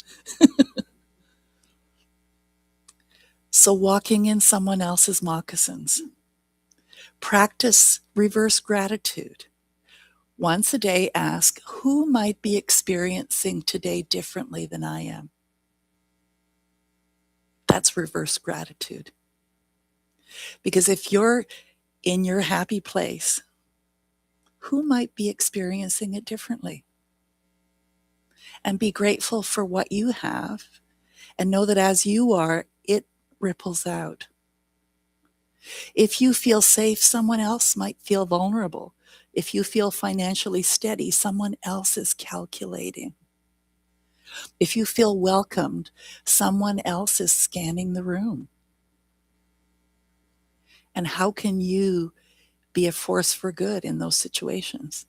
So walking in someone else's moccasins. Practice reverse gratitude. Once a day, ask, who might be experiencing today differently than I am? That's reverse gratitude. Because if you're in your happy place, who might be experiencing it differently? And be grateful for what you have, and know that as you are, it ripples out. If you feel safe, someone else might feel vulnerable. If you feel financially steady, someone else is calculating. If you feel welcomed, someone else is scanning the room. And how can you be a force for good in those situations?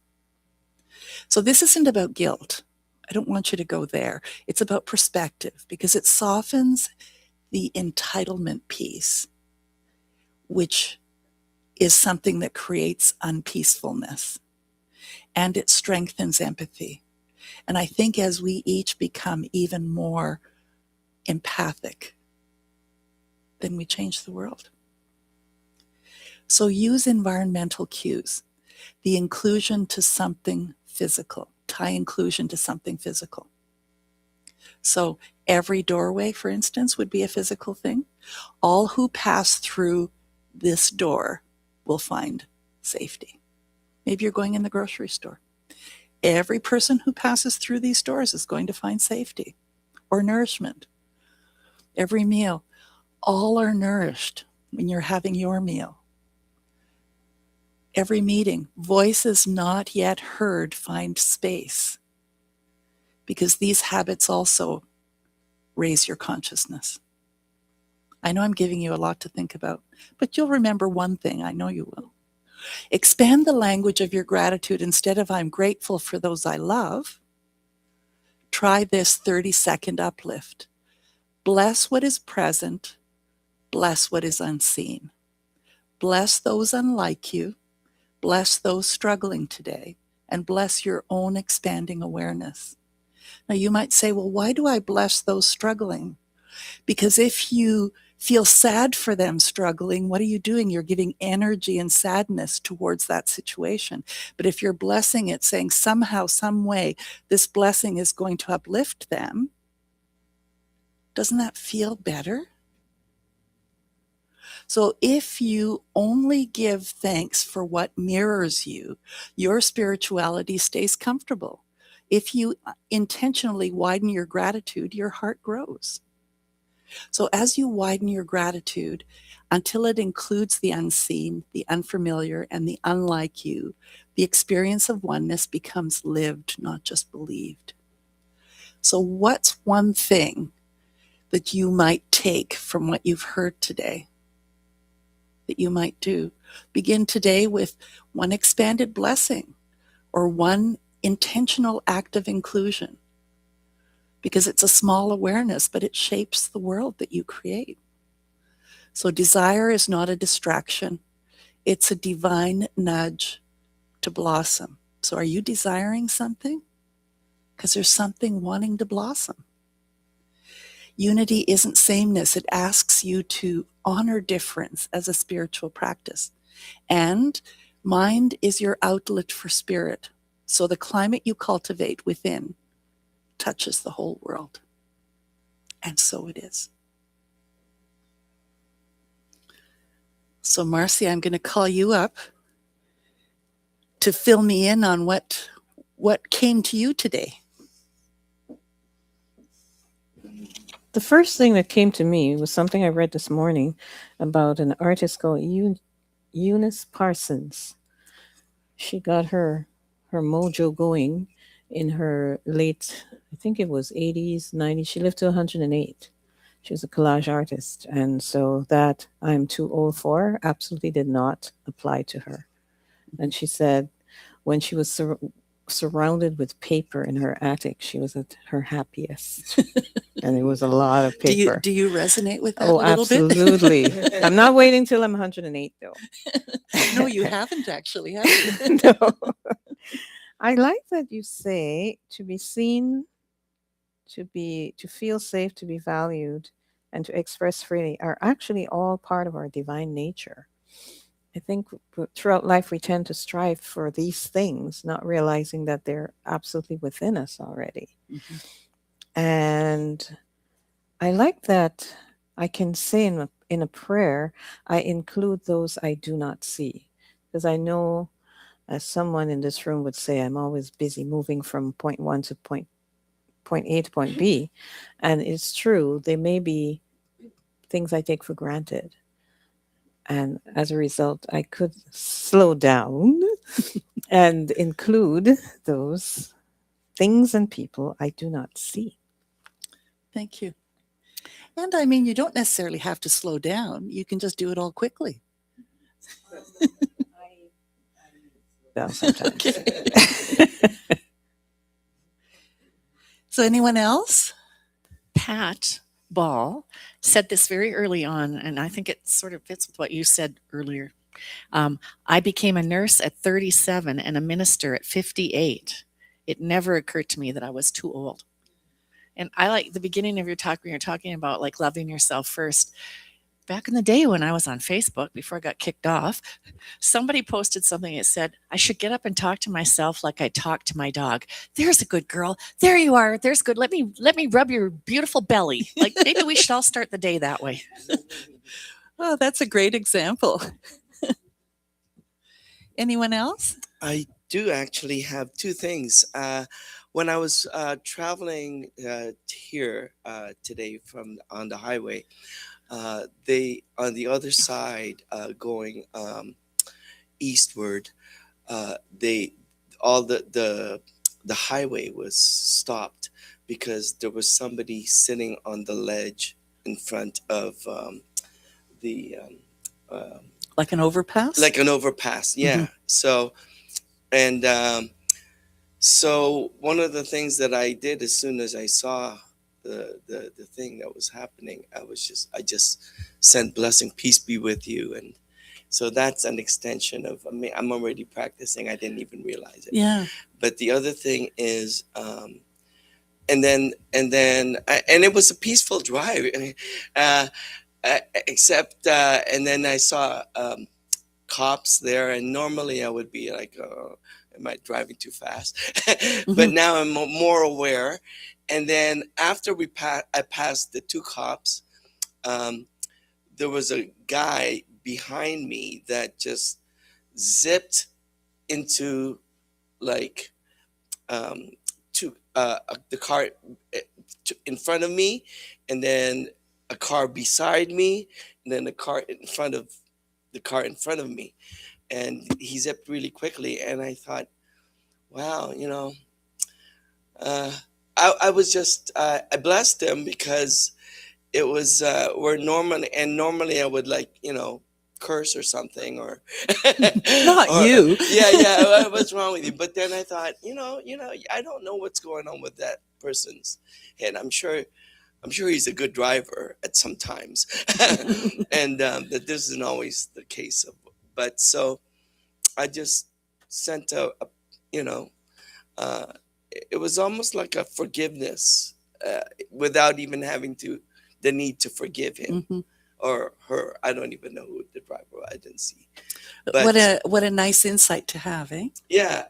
So this isn't about guilt. I don't want you to go there. It's about perspective, because it softens the entitlement piece, which is something that creates unpeacefulness, and it strengthens empathy. And I think as we each become even more empathic, then we change the world. So use environmental cues, the inclusion to something physical, tie inclusion to something physical. So every doorway, for instance, would be a physical thing. All who pass through this door will find safety. Maybe you're going in the grocery store. Every person who passes through these doors is going to find safety or nourishment. Every meal, all are nourished when you're having your meal. Every meeting, voices not yet heard find space, because these habits also raise your consciousness. I know I'm giving you a lot to think about, but you'll remember one thing, I know you will. Expand the language of your gratitude. Instead of I'm grateful for those I love, try this 30-second uplift. Bless what is present, bless what is unseen. Bless those unlike you, bless those struggling today, and bless your own expanding awareness. Now you might say, well, why do I bless those struggling? Because if you feel sad for them struggling, what are you doing? You're giving energy and sadness towards that situation. But if you're blessing it, saying somehow, some way, this blessing is going to uplift them, doesn't that feel better? So if you only give thanks for what mirrors you, your spirituality stays comfortable. If you intentionally widen your gratitude, your heart grows. So as you widen your gratitude until it includes the unseen, the unfamiliar, and the unlike you, the experience of oneness becomes lived, not just believed. So what's one thing that you might take from what you've heard today that you might do? Begin today with one expanded blessing or one intentional act of inclusion, because it's a small awareness, but it shapes the world that you create. So desire is not a distraction. It's a divine nudge to blossom. So are you desiring something? Because there's something wanting to blossom. Unity isn't sameness. It asks you to honor difference as a spiritual practice. And mind is your outlet for spirit. So the climate you cultivate within touches the whole world. And so it is. So Marcy, I'm going to call you up to fill me in on what came to you today. The first thing that came to me was something I read this morning about an artist called Eunice Parsons. She got her mojo going in her late, I think it was 80s, 90s. She lived to 108. She was a collage artist. And so that I'm too old for absolutely did not apply to her. And she said when she was surrounded with paper in her attic, she was at her happiest. And it was a lot of paper. Do you resonate with that Oh, a little absolutely. I'm not waiting till I'm 108, though. bit? No, you haven't actually, have you? No. I like that you say to be seen, to feel safe, to be valued, and to express freely are actually all part of our divine nature. I think throughout life we tend to strive for these things, not realizing that they're absolutely within us already. Mhm. And I like that I can say in a prayer, I include those I do not see. Because I know, as someone in this room would say, I'm always busy moving from point one to point A to point B. And it's true, they may be things I take for granted. And as a result, I could slow down and include those things and people I do not see. Thank you. And I mean, you don't necessarily have to slow down. You can just do it all quickly. Down sometimes. Okay. So anyone else? Pat Ball said this very early on, and I think it sort of fits with what you said earlier. I became a nurse at 37 and a minister at 58. It never occurred to me that I was too old. And I like the beginning of your talk when you're talking about like loving yourself first. Back in the day when I was on Facebook, before I got kicked off, somebody posted something that said, I should get up and talk to myself like I talk to my dog. There's a good girl. There you are. There's good. Let me rub your beautiful belly. Like maybe we should all start the day that way. Oh, that's a great example. Anyone else? I do actually have two things. When I was traveling here today from on the highway, they on the other side going eastward, they all the highway was stopped because there was somebody sitting on the ledge in front of the Like an overpass? like an overpass, yeah. So and so one of the things that I did as soon as I saw the thing that was happening, I just sent blessing, peace be with you. And so that's an extension of, I mean, I'm already practicing. I didn't even realize it. Yeah. But the other thing is, and it was a peaceful drive, except, and then I saw cops there, and normally I would be like, am I driving too fast? But now I'm more aware. And then after I passed the two cops, there was a guy behind me that just zipped into like the car in front of me, and then a car beside me, and then a car in front of me, and he zipped really quickly. And I thought, wow, I was just I blessed him because it was where normally I would curse or something or Not you. yeah what's wrong with you? But then I thought, I don't know what's going on with that person's head. I'm sure he's a good driver at some times, and that this isn't always the case. But so I just sent it was almost like a forgiveness without even having the need to forgive him or her. I don't even know who the driver was. I didn't see. But What a nice insight to have, eh? yeah,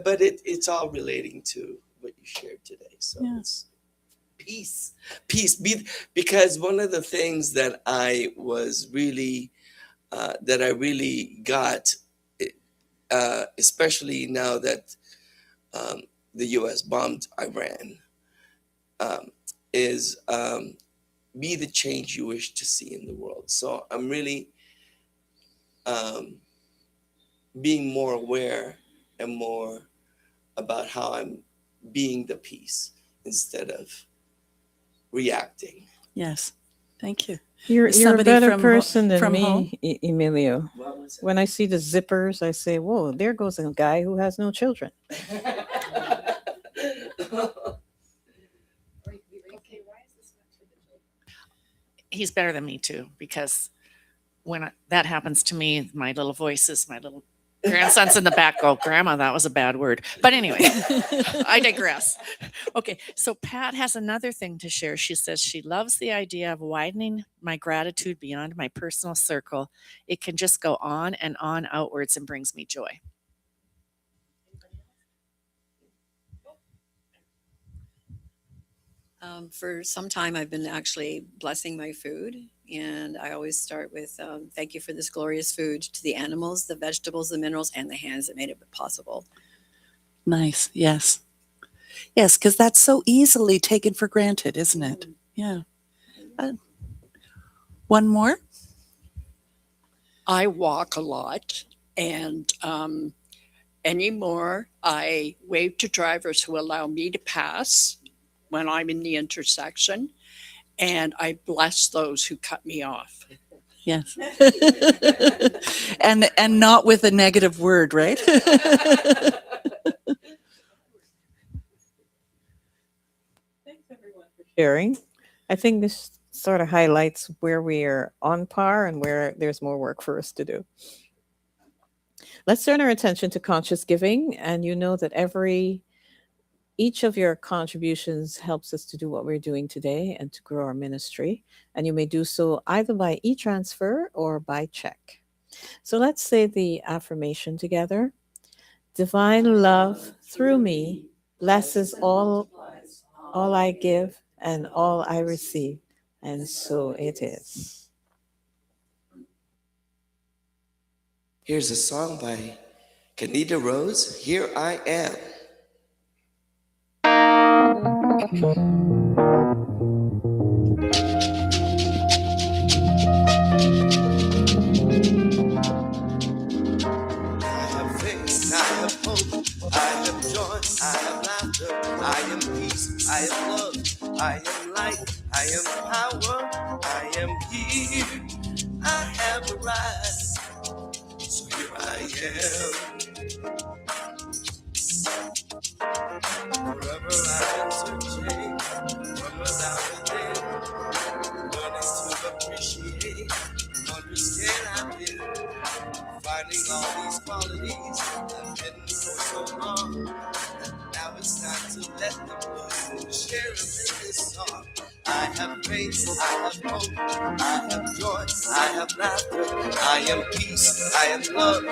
but it's all relating to what you shared today. So it's peace because one of the things that I was really got, especially now that the U.S. bombed Iran, is be the change you wish to see in the world. So I'm really being more aware and more about how I'm being the peace instead of reacting. Yes. Thank you. You're Is a somebody better from person than from me, home? Emilio. When I see the zippers, I say, "Whoa, there goes a guy who has no children." He's better than me too, because when that happens to me, my little voices, my little grandsons in the back go, "Grandma, that was a bad word." But anyway, I digress. Okay, so Pat has another thing to share. She says she loves the idea of widening my gratitude beyond my personal circle. It can just go on and on outwards and brings me joy. For some time, I've been actually blessing my food, and I always start with thank you for this glorious food to the animals, the vegetables, the minerals, and the hands that made it possible. Nice. Yes. Yes, because that's so easily taken for granted, isn't it? Yeah. One more? I walk a lot, and anymore I wave to drivers who allow me to pass when I'm in the intersection, and I bless those who cut me off. Yes. and not with a negative word, right? Sharing. I think this sort of highlights where we are on par and where there's more work for us to do. Let's turn our attention to conscious giving, and you know that each of your contributions helps us to do what we're doing today and to grow our ministry. And you may do so either by e-transfer or by check. So let's say the affirmation together. Divine love through me blesses all I give and all I receive. And so it is. Here's a song by Kenita Rose, Here I Am. I have faith, I have hope, I have joy, I have laughter, I am peace, I am love, I am light, I am power, I am here, I have arrived, so here I am. Forever I've been searching from without within, learning to appreciate, understand I've been finding all these qualities I've hidden for so long. Now it's time to let them loose, share them in this song. I have faith, I have hope, I have joy, I have laughter, I am peace, I am love, I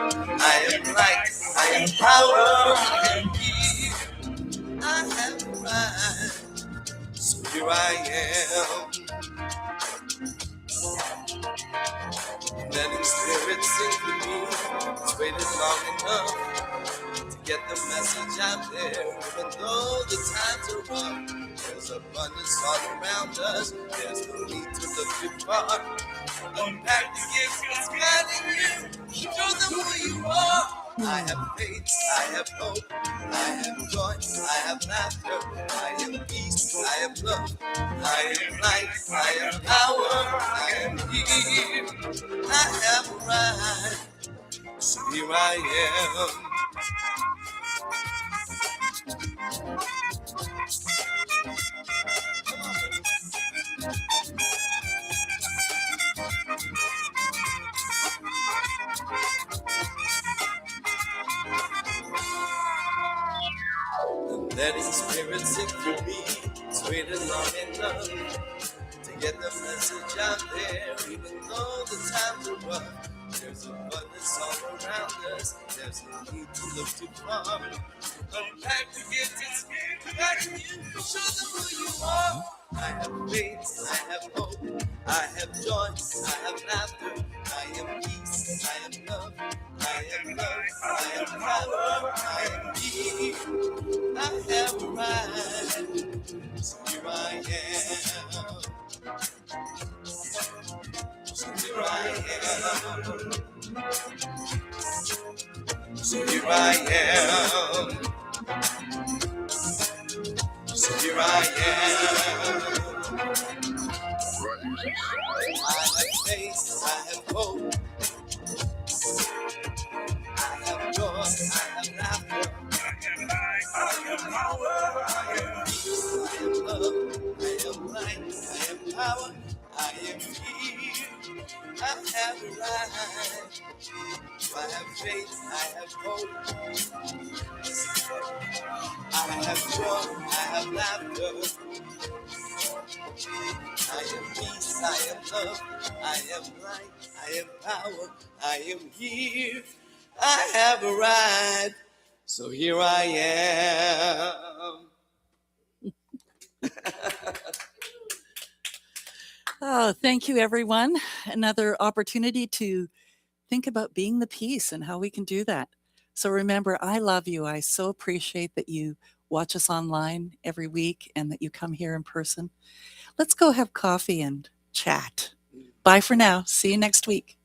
am light, I am power, I am here, I have arrived, so here I am. Letting spirit sing for me, it's waited long enough to get the message out there. Even though the times are rough, there's abundance all around us. There's no need to look too far. Unpack the gifts that's guiding you. Show them who you are. I have faith, I have hope, I have joy, I have laughter, I am peace, I am love, I am light, I am power, I am here, I have arrived, so here I am. Letting spirit sing for me, it's waited long enough to get the message out there. Even though the times are rough, there's abundance all around us. There's no need to look too far. Unpack the gifts and spirit guiding you. Show them who you are. I have faith, I have hope, I have joy, I have laughter, I am peace, I am love, I am love, I am power, I am here, I have arrived, so here I am, so here I am, so here I am. So here I am. have faith, I have hope, I have joy, I have laughter, I am power, I am peace, I am love, I am light, I am power, I am here, I have life, I have faith, I have hope, I have joy, I have laughter, I am peace, I am love, I am light, I am power, I am here, I have arrived, so here I am. Oh, thank you, everyone. Another opportunity to think about being the peace and how we can do that. So remember, I love you. I so appreciate that you watch us online every week and that you come here in person. Let's go have coffee and chat. Bye for now. See you next week.